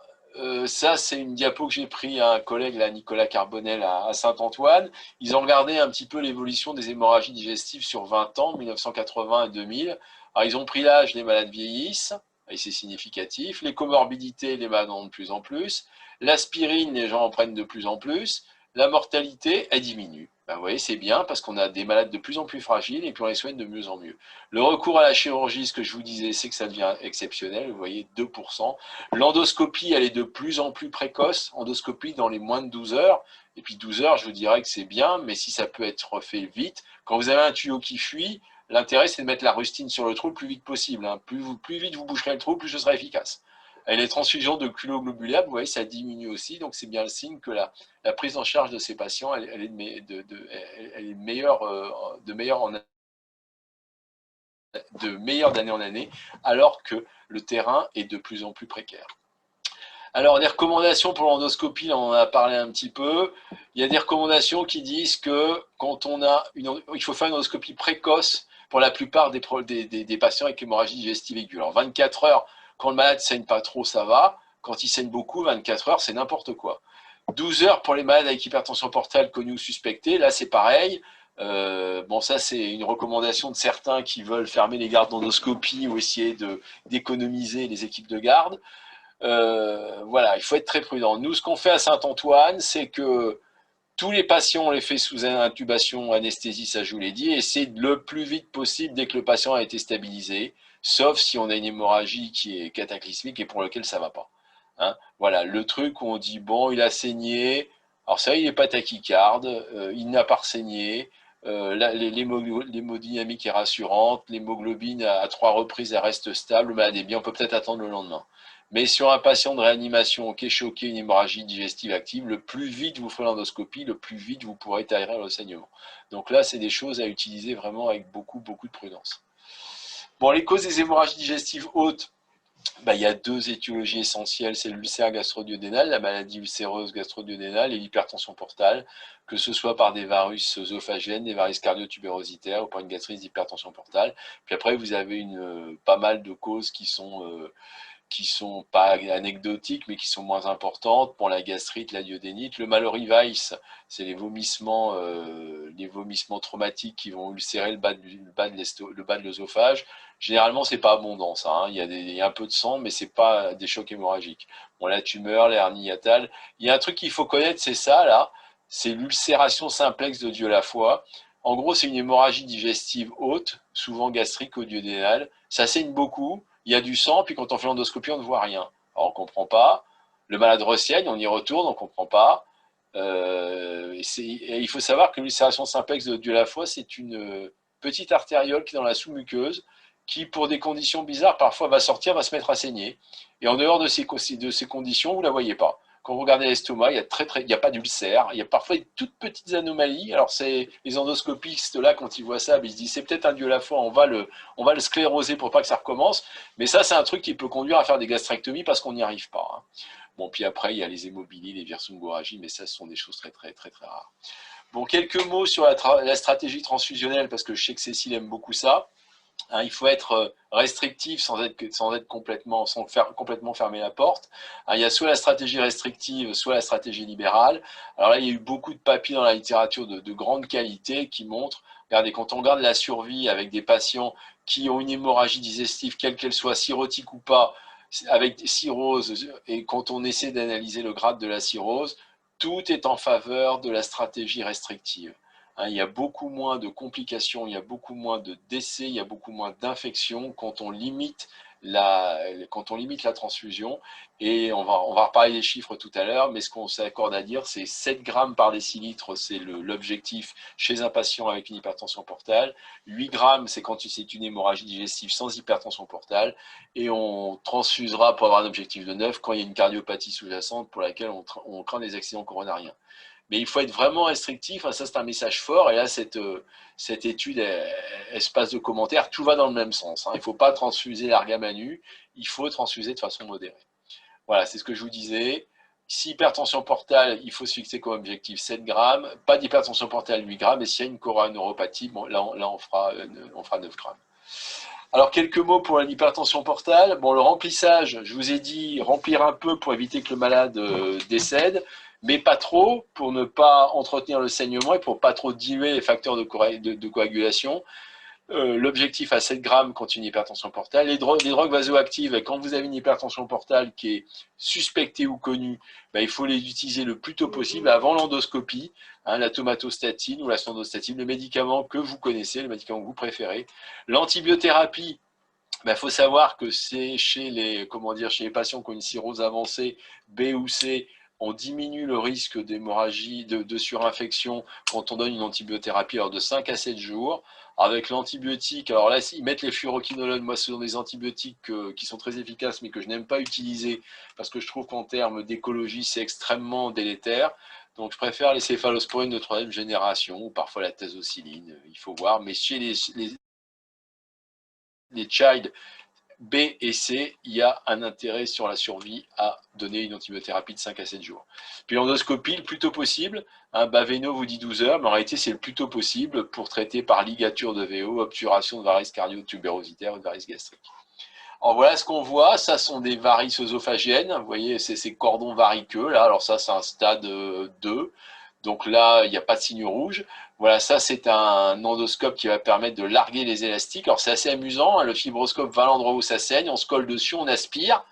ça, c'est une diapo que j'ai pris à un collègue, là, Nicolas Carbonel, à Saint-Antoine. Ils ont regardé un petit peu l'évolution des hémorragies digestives sur 20 ans, 1980 à 2000. Alors, ils ont pris l'âge, les malades vieillissent, et c'est significatif. Les comorbidités, les malades en ont de plus en plus. L'aspirine, les gens en prennent de plus en plus. La mortalité, elle diminue. Vous voyez, c'est bien parce qu'on a des malades de plus en plus fragiles et puis on les soigne de mieux en mieux. Le recours à la chirurgie, ce que je vous disais, c'est que ça devient exceptionnel. Vous voyez, 2%. L'endoscopie, elle est de plus en plus précoce. Endoscopie dans les moins de 12 heures. Et puis 12 heures, je vous dirais que c'est bien, mais si ça peut être fait vite, quand vous avez un tuyau qui fuit, l'intérêt, c'est de mettre la rustine sur le trou le plus vite possible. Plus vite vous boucherez le trou, plus ce sera efficace. Et les transfusions de culoglobulaires, vous voyez, ça diminue aussi. Donc, c'est bien le signe que la prise en charge de ces patients, elle est meilleure d'année en année, alors que le terrain est de plus en plus précaire. Alors, des recommandations pour l'endoscopie, on en a parlé un petit peu. Il y a des recommandations qui disent que quand il faut faire une endoscopie précoce pour la plupart des patients avec hémorragie digestive aiguë. Alors, 24 heures, quand le malade ne saigne pas trop, ça va. Quand il saigne beaucoup, 24 heures, c'est n'importe quoi. 12 heures pour les malades avec hypertension portale connue ou suspectée, là c'est pareil. Bon, ça c'est une recommandation de certains qui veulent fermer les gardes d'endoscopie ou essayer d'économiser les équipes de garde. Voilà, il faut être très prudent. Nous, ce qu'on fait à Saint-Antoine, c'est que Tous les patients, on les fait sous intubation, anesthésie, ça je vous l'ai dit, et c'est le plus vite possible dès que le patient a été stabilisé, sauf si on a une hémorragie qui est cataclysmique et pour lequel ça ne va pas. Hein, voilà, le truc où on dit, bon, il a saigné, alors ça, il n'est pas tachycarde, il n'a pas saigné, l'hémodynamique est rassurante, l'hémoglobine à 3 reprises, elle reste stable, le malade est bien, on peut peut-être attendre le lendemain. Mais sur un patient de réanimation qui est choqué, une hémorragie digestive active, le plus vite vous ferez l'endoscopie, le plus vite vous pourrez aérer le saignement. Donc là, c'est des choses à utiliser vraiment avec beaucoup, beaucoup de prudence. Bon, les causes des hémorragies digestives hautes, il y a 2 étiologies essentielles, c'est l'ulcère gastro-duodénal, la maladie ulcéreuse gastro-duodénale et l'hypertension portale, que ce soit par des varus œsophagiennes, des varices cardio-tubérositaires ou par une gastrite d'hypertension portale. Puis après, vous avez pas mal de causes qui sont pas anecdotiques, mais qui sont moins importantes, pour la gastrite, la duodénite. Le Mallory-Weiss, c'est les vomissements traumatiques qui vont ulcérer le bas de l'œsophage. Généralement, c'est pas abondant, ça. Hein. Il y a un peu de sang, mais c'est pas des chocs hémorragiques. Bon, la tumeur, l'hernie hiatale. Il y a un truc qu'il faut connaître, c'est ça, là. C'est l'ulcération simplexe de Dieu-la-foi. En gros, c'est une hémorragie digestive haute, souvent gastrique ou duodénale. Ça saigne beaucoup, il y a du sang, puis quand on fait l'endoscopie, on ne voit rien. Alors, on ne comprend pas. Le malade ressaigne, on y retourne, on ne comprend pas. Et il faut savoir que l'ulcération simplexe de Dieu-la-foi, c'est une petite artériole qui est dans la sous-muqueuse, qui, pour des conditions bizarres, parfois va sortir, va se mettre à saigner. Et en dehors de ces conditions, vous ne la voyez pas. Quand vous regardez l'estomac, il n'y a pas d'ulcère, il y a parfois de toutes petites anomalies. Alors, c'est les endoscopistes, là, quand ils voient ça, ils se disent, c'est peut-être un Dieu la foi, on va le scléroser pour pas que ça recommence. Mais ça, c'est un truc qui peut conduire à faire des gastrectomies parce qu'on n'y arrive pas. Hein. Bon, puis après, il y a les hémobilies, les virsumgoragies, mais ça, ce sont des choses très, très, très, très rares. Bon, quelques mots sur la stratégie transfusionnelle, parce que je sais que Cécile aime beaucoup ça. Hein, il faut être restrictif sans faire complètement fermer la porte. Hein, il y a soit la stratégie restrictive, soit la stratégie libérale. Alors là, il y a eu beaucoup de papiers dans la littérature de grande qualité qui montrent, regardez, quand on regarde la survie avec des patients qui ont une hémorragie digestive, quelle qu'elle soit, cirrhotique ou pas, avec cirrhose, et quand on essaie d'analyser le grade de la cirrhose, tout est en faveur de la stratégie restrictive. Hein, il y a beaucoup moins de complications, il y a beaucoup moins de décès, il y a beaucoup moins d'infections quand on limite la transfusion. Et on va reparler des chiffres tout à l'heure, mais ce qu'on s'accorde à dire, c'est 7 grammes par décilitre, c'est l'objectif chez un patient avec une hypertension portale. 8 grammes, c'est quand c'est une hémorragie digestive sans hypertension portale. Et on transfusera pour avoir un objectif de 9 quand il y a une cardiopathie sous-jacente pour laquelle on craint des accidents coronariens. Mais il faut être vraiment restrictif, ça c'est un message fort, et là cette étude, elle se passe de commentaires, tout va dans le même sens. Hein. Il ne faut pas transfuser l'argamanu, il faut transfuser de façon modérée. Voilà, c'est ce que je vous disais. Si hypertension portale, il faut se fixer comme objectif 7 grammes, pas d'hypertension portale 8 grammes, et s'il y a une coroneuropathie, bon, là on fera 9 grammes. Alors, quelques mots pour l'hypertension portale. Bon, le remplissage, je vous ai dit, remplir un peu pour éviter que le malade décède, mais pas trop, pour ne pas entretenir le saignement et pour pas trop diluer les facteurs de coagulation. L'objectif à 7 grammes quand une hypertension portale. Les drogues vasoactives, quand vous avez une hypertension portale qui est suspectée ou connue, il faut les utiliser le plus tôt possible avant l'endoscopie, hein, la tomatostatine ou la sandostatine, le médicament que vous connaissez, le médicament que vous préférez. L'antibiothérapie, faut savoir que c'est chez les patients qui ont une cirrhose avancée, B ou C, on diminue le risque d'hémorragie, de surinfection quand on donne une antibiothérapie lors de 5 à 7 jours. Avec l'antibiotique, alors là, ils mettent les fluoroquinolones, moi, ce sont des antibiotiques qui sont très efficaces, mais que je n'aime pas utiliser, parce que je trouve qu'en termes d'écologie, c'est extrêmement délétère. Donc, je préfère les céphalosporines de 3e génération, ou parfois la tazocilline, il faut voir. Mais chez les child B et C, il y a un intérêt sur la survie à donner une antibiothérapie de 5 à 7 jours. Puis l'endoscopie, le plus tôt possible, Baveno vous dit 12 heures, mais en réalité c'est le plus tôt possible pour traiter par ligature de VO, obturation de varices cardio-tubérositaires ou de varices gastriques. Alors voilà ce qu'on voit, ça sont des varices œsophagiennes, vous voyez, c'est ces cordons variqueux, là, alors ça c'est un stade 2, donc là il n'y a pas de signe rouge. Voilà, ça c'est un endoscope qui va permettre de larguer les élastiques. Alors c'est assez amusant, hein, le fibroscope va à l'endroit où ça saigne, on se colle dessus, on aspire.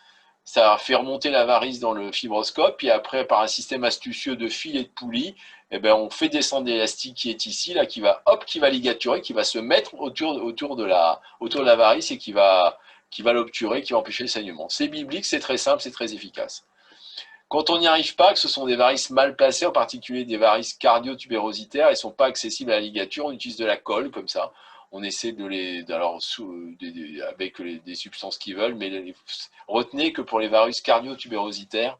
ça fait remonter la varice dans le fibroscope, puis après, par un système astucieux de fil et de poulie, eh ben, on fait descendre l'élastique qui est ici, là, qui va ligaturer, qui va se mettre autour de la varice et qui va l'obturer, qui va empêcher le saignement. C'est biblique, c'est très simple, c'est très efficace. Quand on n'y arrive pas, que ce sont des varices mal placées, en particulier des varices cardio-tubérositaires, elles ne sont pas accessibles à la ligature, on utilise de la colle comme ça. On essaie de avec des substances qui veulent, mais retenez que pour les varices cardio-tubérositaires,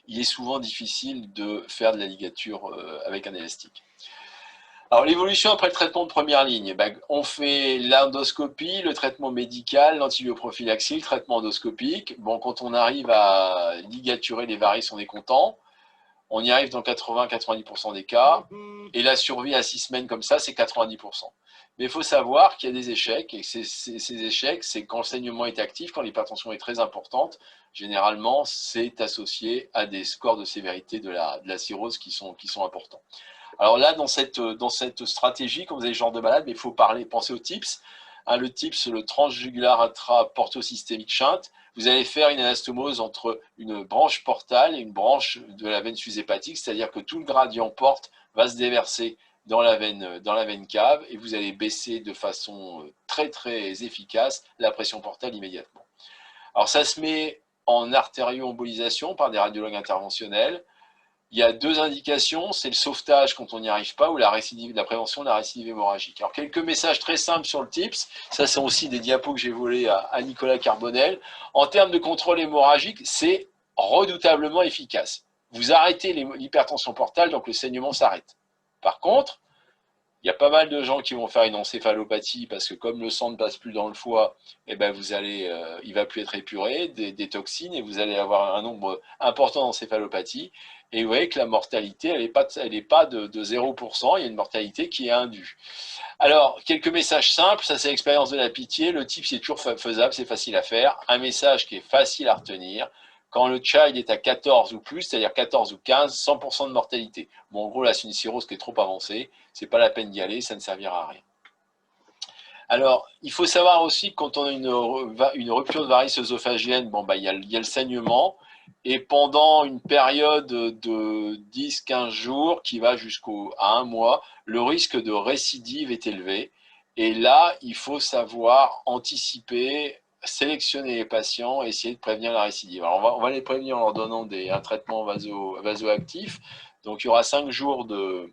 il est souvent difficile de faire de la ligature avec un élastique. Alors l'évolution après le traitement de première ligne, on fait l'endoscopie, le traitement médical, l'antibioprophylaxie, le traitement endoscopique. Bon, quand on arrive à ligaturer les varices, on est content. On y arrive dans 80-90% des cas. Et la survie à 6 semaines comme ça, c'est 90%. Mais il faut savoir qu'il y a des échecs, et ces échecs, c'est quand le saignement est actif, quand l'hypertension est très importante, généralement, c'est associé à des scores de sévérité de la cirrhose qui sont importants. Alors là, dans cette stratégie, quand vous avez ce genre de malade, il faut penser au TIPS. Le TIPS, le transjugulaire intraportosystémique shunt. Vous allez faire une anastomose entre une branche portale et une branche de la veine sushépatique, c'est-à-dire que tout le gradient porte va se déverser dans la veine cave et vous allez baisser de façon très très efficace la pression portale immédiatement. Alors ça se met en artério-embolisation par des radiologues interventionnels. Il y a 2 indications, c'est le sauvetage quand on n'y arrive pas ou la prévention de la récidive hémorragique. Alors quelques messages très simples sur le TIPS, ça sont aussi des diapos que j'ai volés à Nicolas Carbonel. En termes de contrôle hémorragique, c'est redoutablement efficace. Vous arrêtez l'hypertension portale, donc le saignement s'arrête. Par contre, il y a pas mal de gens qui vont faire une encéphalopathie parce que comme le sang ne passe plus dans le foie, eh ben il va plus être épuré des toxines et vous allez avoir un nombre important d'encéphalopathies. Et vous voyez que la mortalité, elle n'est pas de 0%, il y a une mortalité qui est indue. Alors, quelques messages simples, ça c'est l'expérience de la pitié, le type c'est toujours faisable, c'est facile à faire. Un message qui est facile à retenir, quand le child est à 14 ou plus, c'est-à-dire 14 ou 15, 100% de mortalité. Bon, en gros, là c'est une cirrhose qui est trop avancée, c'est pas la peine d'y aller, ça ne servira à rien. Alors, il faut savoir aussi que quand on a une rupture de varice œsophagienne, il y a le saignement, et pendant une période de 10-15 jours qui va jusqu'à 1 mois, le risque de récidive est élevé. Et là, il faut savoir anticiper, sélectionner les patients, essayer de prévenir la récidive. Alors, on va les prévenir en leur donnant un traitement vasoactif. Donc, il y aura 5 jours de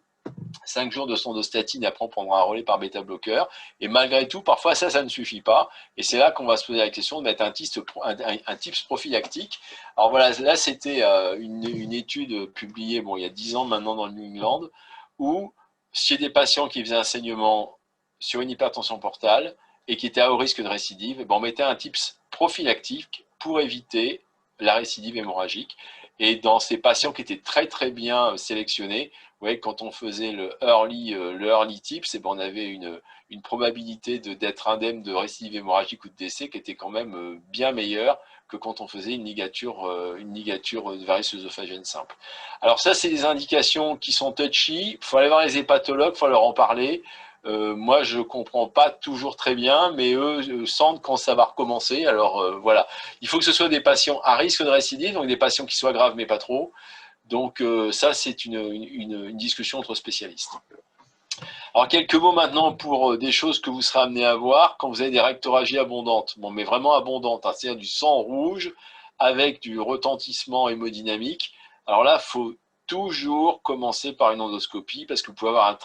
sondostatine, et après on prendra un relais par bêta-bloqueur. Et malgré tout, parfois ça ne suffit pas. Et c'est là qu'on va se poser la question de mettre un TIPS prophylactique. Alors voilà, là c'était une étude publiée il y a 10 ans maintenant dans le New England, où chez des patients qui faisaient un saignement sur une hypertension portale et qui étaient à haut risque de récidive, on mettait un TIPS prophylactique pour éviter la récidive hémorragique. Et dans ces patients qui étaient très très bien sélectionnés, vous voyez, quand on faisait le early tips, on avait une probabilité d'être indemne de récidive hémorragique ou de décès qui était quand même bien meilleure que quand on faisait une ligature de varice œsophagienne simple. Alors ça, c'est des indications qui sont touchy. Il faut aller voir les hépatologues, il faut leur en parler. Moi, je ne comprends pas toujours très bien, mais eux sentent quand ça va recommencer. Alors voilà, il faut que ce soit des patients à risque de récidive, donc des patients qui soient graves mais pas trop. Donc ça, c'est une discussion entre spécialistes. Alors quelques mots maintenant pour des choses que vous serez amenés à voir quand vous avez des rectoragies abondantes. Mais vraiment abondantes, c'est-à-dire du sang rouge avec du retentissement hémodynamique. Alors là, il faut toujours commencer par une endoscopie parce que vous pouvez avoir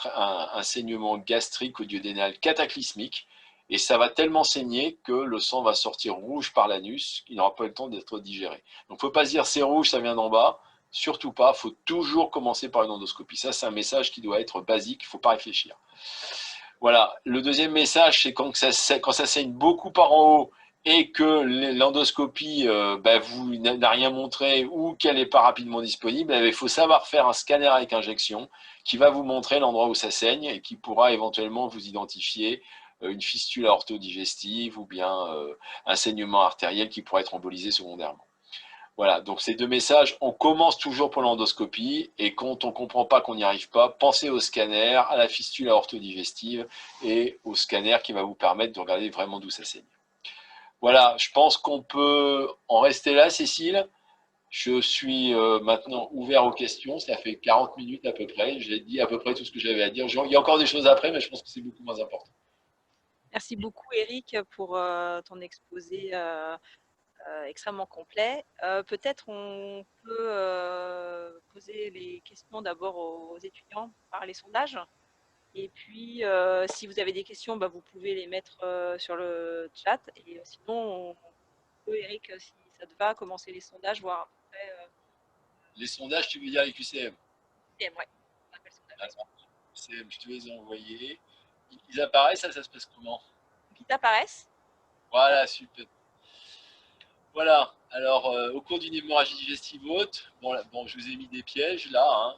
un saignement gastrique ou duodénal cataclysmique et ça va tellement saigner que le sang va sortir rouge par l'anus, qu'il n'aura pas le temps d'être digéré. Donc il ne faut pas se dire c'est rouge, ça vient d'en bas. Surtout pas, il faut toujours commencer par une endoscopie. Ça, c'est un message qui doit être basique, il ne faut pas réfléchir. Voilà, le deuxième message, c'est quand ça saigne beaucoup par en haut et que l'endoscopie vous n'a rien montré ou qu'elle n'est pas rapidement disponible, il faut savoir faire un scanner avec injection qui va vous montrer l'endroit où ça saigne et qui pourra éventuellement vous identifier une fistule aortodigestive ou bien un saignement artériel qui pourrait être embolisé secondairement. Voilà, donc ces 2 messages, on commence toujours pour l'endoscopie et quand on ne comprend pas qu'on n'y arrive pas, pensez au scanner, à la fistule aortodigestive et au scanner qui va vous permettre de regarder vraiment d'où ça saigne. Voilà, je pense qu'on peut en rester là, Cécile. Je suis maintenant ouvert aux questions. Ça fait 40 minutes à peu près. J'ai dit à peu près tout ce que j'avais à dire. Il y a encore des choses après, mais je pense que c'est beaucoup moins important. Merci beaucoup, Eric, pour ton exposé extrêmement complet. Peut-être on peut poser les questions d'abord aux étudiants par les sondages. Et puis, si vous avez des questions, bah, vous pouvez les mettre sur le chat. Et sinon, on peut, Eric, si ça te va, commencer les sondages, voir à peu près. Les sondages, tu veux dire les QCM? Ouais, on appelle sondage. Alors, QCM, je te les ai envoyés. Ils apparaissent, ça se passe comment? Qui t'apparaissent. Voilà, super. Voilà, alors au cours d'une hémorragie digestive haute, bon, je vous ai mis des pièges là, hein.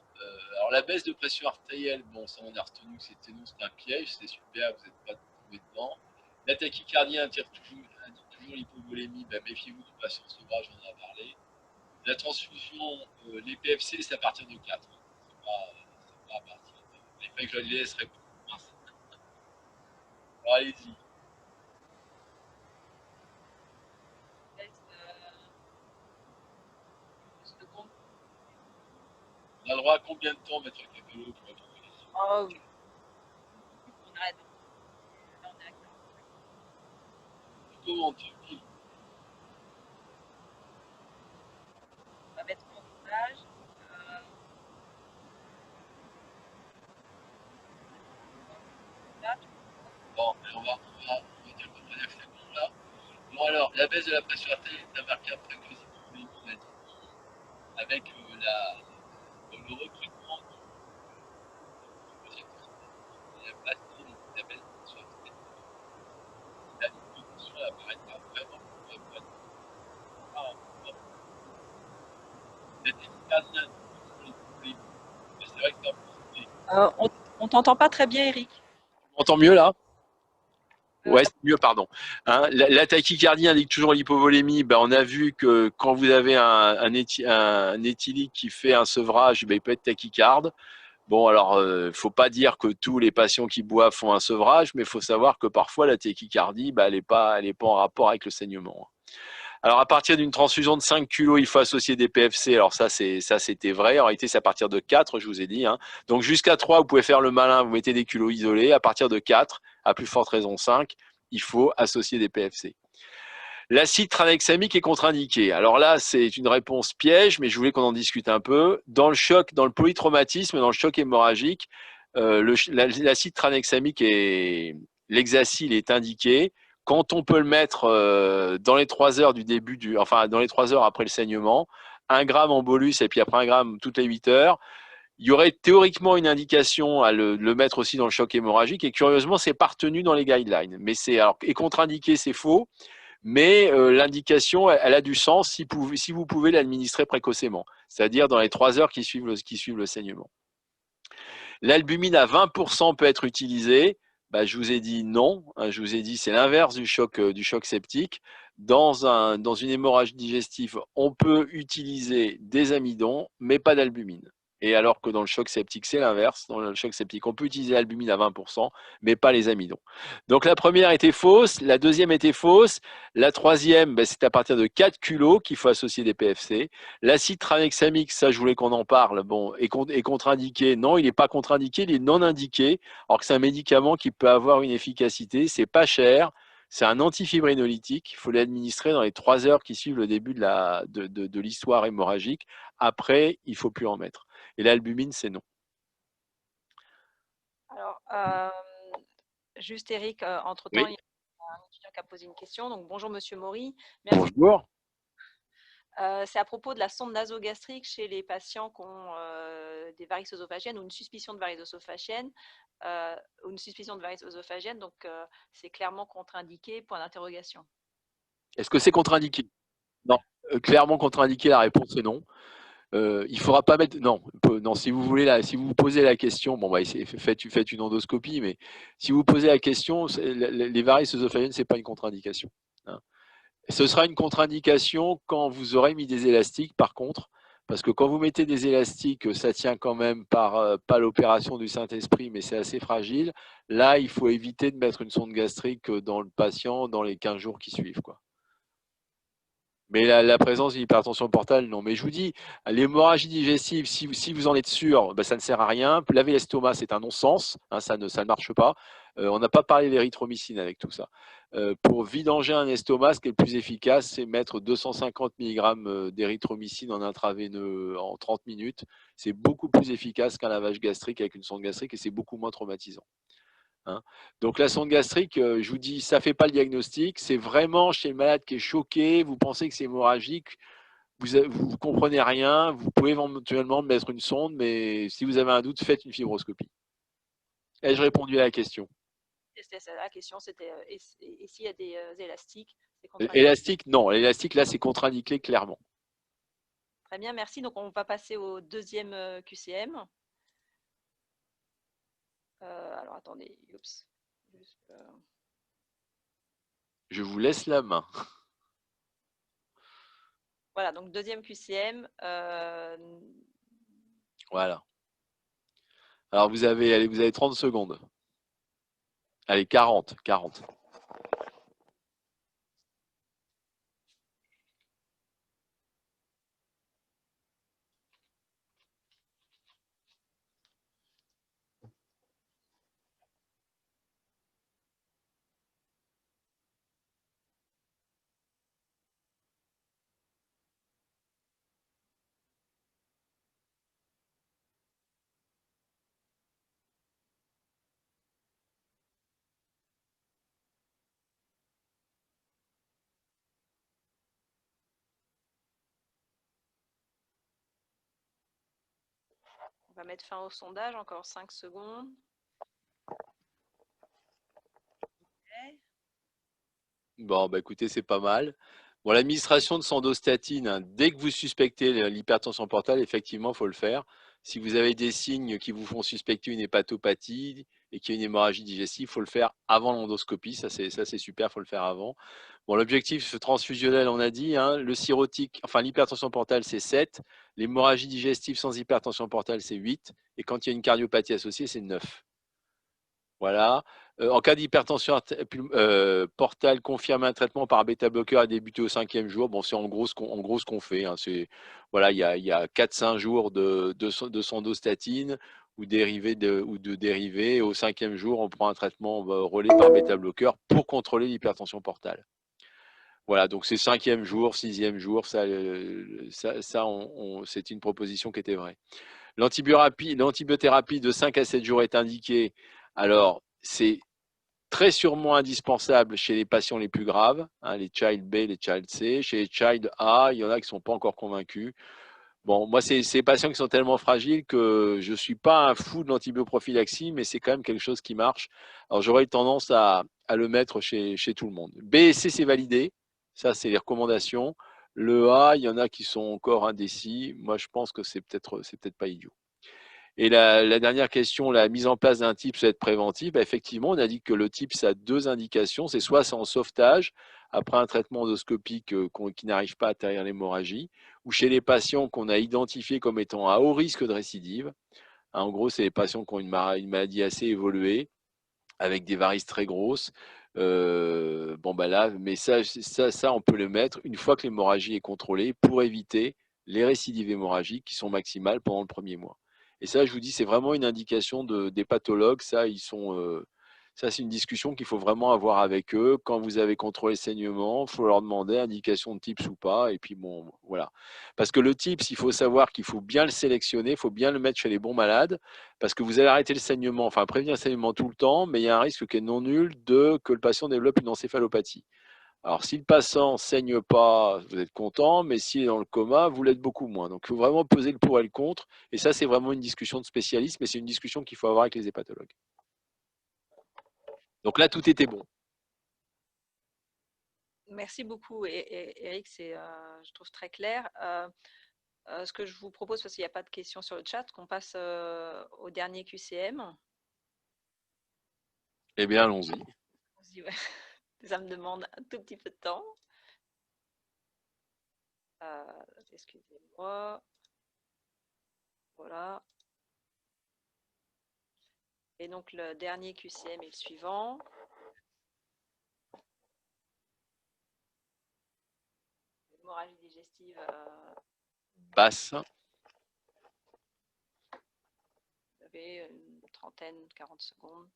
Alors la baisse de pression artérielle, bon, ça on a retenu que c'était non, c'est un piège, c'est super, vous n'êtes pas tombé dedans. La tachycardie indique toujours l'hypovolémie, bah, méfiez-vous du patient sauvage, j'en ai parlé. La transfusion, les PFC, c'est à partir de 4. C'est pas à partir de... Les règles de l'IS répondent. Mince. Alors allez-y. On a le droit à combien de temps, Maître Capello, pour répondre aux questions? Oh, on arrête. Là, on est à 40. Comment tu dis? On va mettre en sondage. Bon, on va dire qu'on va dire que c'est bon là. Bon alors, la baisse de la pression artérielle est marquable précoce avec le recrutement de la platine de la baisse de la pression artérielle. La liposuction apparaît pas vraiment pour la boîte. La tachycardie, c'est vrai que c'est un peu... On t'entend pas très bien, Eric. On m'entend mieux là? Ouais, c'est mieux, pardon. Hein, la tachycardie indique toujours l'hypovolémie. Ben, on a vu que quand vous avez un éthylique qui fait un sevrage, ben, il peut être tachycarde. Bon, alors, faut pas dire que tous les patients qui boivent font un sevrage, mais il faut savoir que parfois la tachycardie, ben, elle n'est pas en rapport avec le saignement. Alors, à partir d'une transfusion de 5 kg, il faut associer des PFC. Alors, c'était vrai. En réalité, c'est à partir de 4, je vous ai dit. Hein. Donc, jusqu'à 3, vous pouvez faire le malin, vous mettez des kilos isolés. À partir de 4, à plus forte raison 5, il faut associer des PFC. L'acide tranexamique est contre-indiqué. Alors là, c'est une réponse piège, mais je voulais qu'on en discute un peu. Dans le choc, dans le polytraumatisme, dans le choc hémorragique, l'acide tranexamique l'hexacil est indiqué. Quand on peut le mettre dans les 3 heures dans les 3 heures après le saignement, 1 gramme en bolus et puis après 1 gramme toutes les 8 heures, il y aurait théoriquement une indication à le mettre aussi dans le choc hémorragique et curieusement, c'est pas retenu dans les guidelines. Mais et contre-indiqué, c'est faux. Mais l'indication, elle a du sens si vous pouvez l'administrer précocement, c'est-à-dire dans les 3 heures qui suivent le saignement. L'albumine à 20% peut être utilisée. Bah, je vous ai dit non. Hein, je vous ai dit c'est l'inverse du choc septique. Dans une hémorragie digestive, on peut utiliser des amidons, mais pas d'albumine. Et alors que dans le choc septique, c'est l'inverse. Dans le choc septique, on peut utiliser l'albumine à 20%, mais pas les amidons. Donc la première était fausse, la deuxième était fausse, la troisième, ben, c'est à partir de 4 kg qu'il faut associer des PFC. L'acide tranexamique, ça je voulais qu'on en parle, bon, est contre-indiqué. Non, il n'est pas contre-indiqué, il est non indiqué, alors que c'est un médicament qui peut avoir une efficacité, c'est pas cher. C'est un antifibrinolytique, il faut l'administrer dans les 3 heures qui suivent le début de l'histoire hémorragique. Après, il ne faut plus en mettre. Et l'albumine, c'est non. Alors, juste Eric, entre-temps, Oui. il y a un étudiant qui a posé une question. Donc, bonjour Monsieur Maury. Merci. Bonjour. C'est à propos de la sonde nasogastrique chez les patients qui ont des varices œsophagiennes ou une suspicion de varices œsophagiennes. Donc c'est clairement contre-indiqué, point d'interrogation. Est-ce que c'est contre-indiqué? Non, clairement contre-indiqué, la réponse est non. Il faudra pas mettre non, si vous voulez si vous posez la question, bon bah faites une endoscopie, mais si vous posez la question, les varices œsophagiennes, c'est pas une contre-indication. Hein. Ce sera une contre-indication quand vous aurez mis des élastiques, par contre, parce que quand vous mettez des élastiques, ça tient quand même pas l'opération du Saint-Esprit, mais c'est assez fragile. Là, il faut éviter de mettre une sonde gastrique dans le patient dans les 15 jours qui suivent, quoi. Mais la présence d'une hypertension portale, non. Mais je vous dis, l'hémorragie digestive, si vous en êtes sûr, ben, ça ne sert à rien. Laver l'estomac, c'est un non-sens, hein, ça ne marche pas. On n'a pas parlé d'érythromycine avec tout ça. Pour vidanger un estomac, ce qui est le plus efficace, c'est mettre 250 mg d'érythromycine en intraveineux en 30 minutes. C'est beaucoup plus efficace qu'un lavage gastrique avec une sonde gastrique et c'est beaucoup moins traumatisant. Hein. Donc la sonde gastrique, je vous dis, ça ne fait pas le diagnostic. C'est vraiment chez le malade qui est choqué, vous pensez que c'est hémorragique, vous ne comprenez rien, vous pouvez éventuellement mettre une sonde, mais si vous avez un doute, faites une fibroscopie. Ai-je répondu à la question? C'était ça, la question, c'était et s'il y a des élastiques, c'est contre-indiqué. Élastique, non. L'élastique, là, c'est contre-indiqué clairement. Très bien, merci. Donc, on va passer au deuxième QCM. Alors, attendez. Oups. Je vous laisse la main. Voilà, donc deuxième QCM. Voilà. Alors, allez, vous avez 30 secondes. Allez, 40. On va mettre fin au sondage, encore 5 secondes. Okay. Bon, bah écoutez, c'est pas mal. Bon, l'administration de sandostatine, hein, dès que vous suspectez l'hypertension portale, effectivement, il faut le faire. Si vous avez des signes qui vous font suspecter une hépatopathie et qu'il y a une hémorragie digestive, il faut le faire avant l'endoscopie. Ça, c'est super, il faut le faire avant. Bon, l'objectif transfusionnel, on a dit, hein, le cirrhotique, enfin l'hypertension portale, c'est 7. L'hémorragie digestive sans hypertension portale, c'est 8. Et quand il y a une cardiopathie associée, c'est 9. Voilà. En cas d'hypertension portale, confirmer un traitement par bêta-bloqueur à débuter au 5e jour. Bon, c'est en gros ce qu'on fait. Hein. Voilà, il y a 4-5 jours de sandostatine ou de dérivés. Au 5e jour, on prend un traitement relais par bêta-bloqueur pour contrôler l'hypertension portale. Voilà, donc c'est 5e jour, 6e jour, c'est une proposition qui était vraie. L'antibiothérapie de 5 à 7 jours est indiquée. Alors, c'est très sûrement indispensable chez les patients les plus graves, hein, les Child B, les Child C. Chez les Child A, il y en a qui ne sont pas encore convaincus. Bon, moi, c'est ces patients qui sont tellement fragiles que je ne suis pas un fou de l'antibioprophylaxie, mais c'est quand même quelque chose qui marche. Alors, j'aurais tendance à le mettre chez tout le monde. B et C, c'est validé. Ça, c'est les recommandations. Le A, il y en a qui sont encore indécis. Moi, je pense que c'est peut-être pas idiot. Et la dernière question, la mise en place d'un TIPS peut être préventive. Bah, effectivement, on a dit que le TIPS a 2 indications. C'est soit c'est en sauvetage, après un traitement endoscopique qui n'arrive pas à tarir l'hémorragie, ou chez les patients qu'on a identifiés comme étant à haut risque de récidive. Hein, en gros, c'est les patients qui ont une maladie assez évoluée, avec des varices très grosses. Bon, bah là, mais ça, on peut le mettre une fois que l'hémorragie est contrôlée pour éviter les récidives hémorragiques qui sont maximales pendant le premier mois. Et ça, je vous dis, c'est vraiment une indication des pathologues. Ça, c'est une discussion qu'il faut vraiment avoir avec eux. Quand vous avez contrôlé le saignement, il faut leur demander indication de TIPS ou pas. Et puis, bon, voilà. Parce que le TIPS, il faut savoir qu'il faut bien le sélectionner, il faut bien le mettre chez les bons malades. Parce que vous allez arrêter le saignement, enfin prévenir le saignement tout le temps, mais il y a un risque qui est non nul que le patient développe une encéphalopathie. Alors, si le patient ne saigne pas, vous êtes content, mais s'il est dans le coma, vous l'êtes beaucoup moins. Donc, il faut vraiment peser le pour et le contre. Et ça, c'est vraiment une discussion de spécialistes, mais c'est une discussion qu'il faut avoir avec les hépatologues. Donc là, tout était bon. Merci beaucoup, Eric, c'est, je trouve très clair. Ce que je vous propose, parce qu'il n'y a pas de questions sur le chat, qu'on passe au dernier QCM. Eh bien, allons-y. Ouais. Ça me demande un tout petit peu de temps. Excusez-moi. Voilà. Et donc, le dernier QCM est le suivant. Hémorragie digestive basse. vous avez une trentaine, 40 secondes.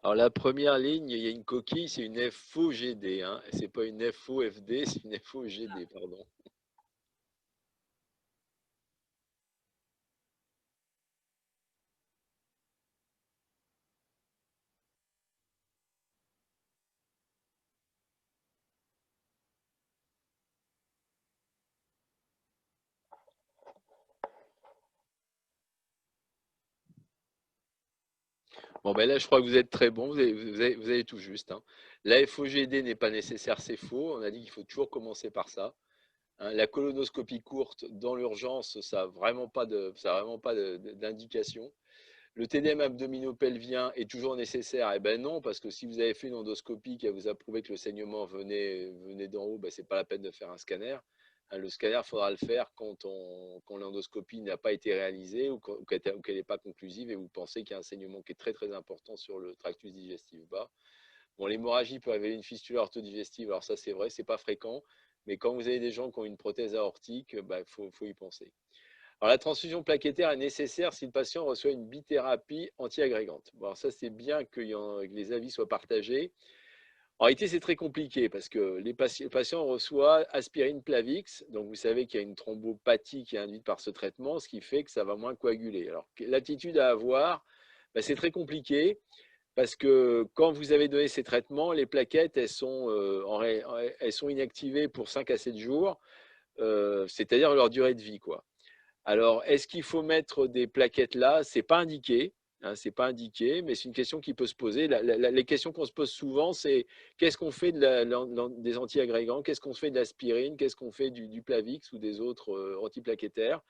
Alors la première ligne, il y a une coquille, c'est une FOGD. Hein. Ce n'est pas une FOFD, c'est une FOGD, pardon. Bon, ben là, je crois que vous êtes très bon, vous avez tout juste. Hein. La FOGD n'est pas nécessaire, c'est faux. On a dit qu'il faut toujours commencer par ça. Hein. La colonoscopie courte dans l'urgence, ça n'a vraiment pas d'indication. Le TDM abdominopelvien est toujours nécessaire? Eh ben non, parce que si vous avez fait une endoscopie qui vous a prouvé que le saignement venait d'en haut, ben, ce n'est pas la peine de faire un scanner. Le scanner, il faudra le faire quand l'endoscopie n'a pas été réalisée ou qu'elle n'est pas conclusive et vous pensez qu'il y a un saignement qui est très très important sur le tractus digestif bas. Bon, l'hémorragie peut révéler une fistule orthodigestive, alors ça c'est vrai, c'est pas fréquent, mais quand vous avez des gens qui ont une prothèse aortique, il faut y penser. Alors, la transfusion plaquettaire est nécessaire si le patient reçoit une bithérapie antiagrégante. Bon, alors ça, c'est bien que les avis soient partagés. En réalité, c'est très compliqué parce que les patients reçoivent aspirine Plavix. Donc, vous savez qu'il y a une thrombopathie qui est induite par ce traitement, ce qui fait que ça va moins coaguler. Alors, l'attitude à avoir, c'est très compliqué parce que quand vous avez donné ces traitements, les plaquettes, elles sont inactivées pour 5 à 7 jours, c'est-à-dire leur durée de vie, quoi. Alors, est-ce qu'il faut mettre des plaquettes là? Ce n'est pas indiqué. Hein, c'est pas indiqué, mais c'est une question qui peut se poser. Les questions qu'on se pose souvent, c'est qu'est-ce qu'on fait des antiagrégants? Qu'est-ce qu'on fait de l'aspirine? Qu'est-ce qu'on fait du Plavix ou des autres antiplaquettaires?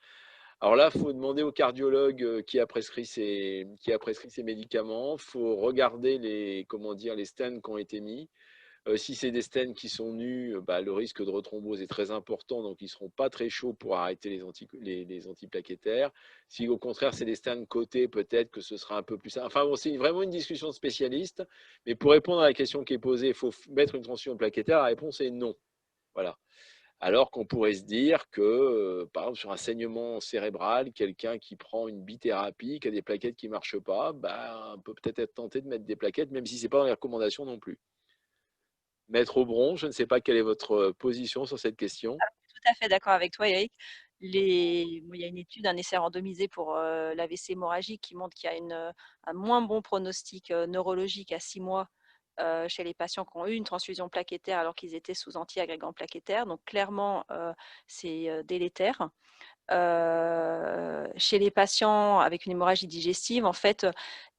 Alors là, il faut demander au cardiologue qui a prescrit ces médicaments. Il faut regarder les stents qui ont été mis. Si c'est des stents qui sont nus, le risque de rethrombose est très important, donc ils ne seront pas très chauds pour arrêter les antiplaquettaires. Si au contraire c'est des stents cotés, peut-être que ce sera un peu plus simple. Enfin bon, c'est vraiment une discussion de spécialistes, mais pour répondre à la question qui est posée, il faut mettre une transfusion plaquettaire, la réponse est non. Voilà. Alors qu'on pourrait se dire que, par exemple, sur un saignement cérébral, quelqu'un qui prend une bithérapie, qui a des plaquettes qui ne marchent pas, on peut peut-être être tenté de mettre des plaquettes, même si ce n'est pas dans les recommandations non plus. Maître Aubron, je ne sais pas quelle est votre position sur cette question. Alors, je suis tout à fait d'accord avec toi, Eric. Il y a une étude, un essai randomisé pour l'AVC hémorragique qui montre qu'il y a un moins bon pronostic neurologique à 6 mois chez les patients qui ont eu une transfusion plaquettaire alors qu'ils étaient sous anti-agrégants plaquettaires. Donc clairement, c'est délétère. Chez les patients avec une hémorragie digestive, en fait,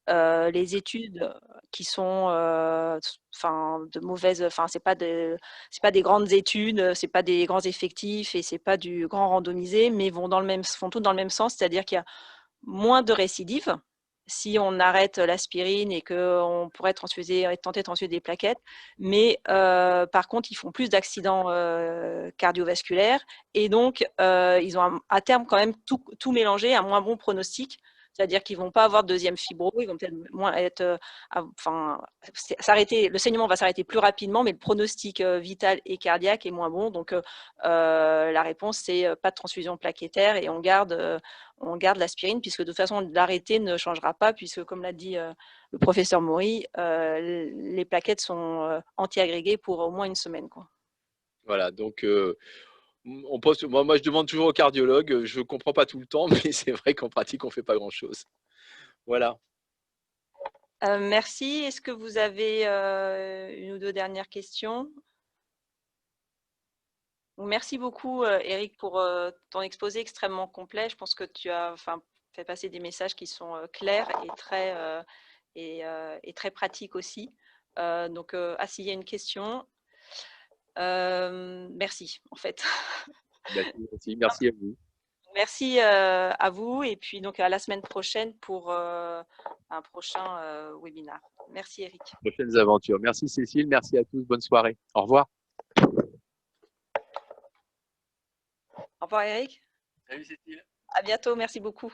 les études qui sont de mauvaises, c'est pas des grandes études, c'est pas des grands effectifs et c'est pas du grand randomisé, mais font toutes dans le même sens, c'est-à-dire qu'il y a moins de récidives si on arrête l'aspirine et qu'on pourrait tenter de transfuser des plaquettes, mais par contre ils font plus d'accidents cardiovasculaires et donc ils ont à terme quand même tout mélangé, un moins bon pronostic. C'est-à-dire qu'ils ne vont pas avoir de deuxième fibro, ils vont peut-être moins être, le saignement va s'arrêter plus rapidement, mais le pronostic vital et cardiaque est moins bon. Donc la réponse, c'est pas de transfusion plaquettaire et on garde l'aspirine, puisque de toute façon, l'arrêté ne changera pas, puisque comme l'a dit le professeur Maury, les plaquettes sont anti-agrégées pour au moins une semaine, quoi. Voilà, donc moi, je demande toujours au cardiologue, je ne comprends pas tout le temps, mais c'est vrai qu'en pratique, on ne fait pas grand-chose. Voilà. Merci. Est-ce que vous avez une ou deux dernières questions? Merci beaucoup, Eric, pour ton exposé extrêmement complet. Je pense que tu as fait passer des messages qui sont clairs et très pratiques aussi. S'il y a une question, merci, en fait. Merci à vous. Merci à vous et puis donc à la semaine prochaine pour un prochain webinaire. Merci, Eric. Prochaines aventures. Merci, Cécile. Merci à tous. Bonne soirée. Au revoir. Au revoir, Eric. Salut, Cécile. À bientôt. Merci beaucoup.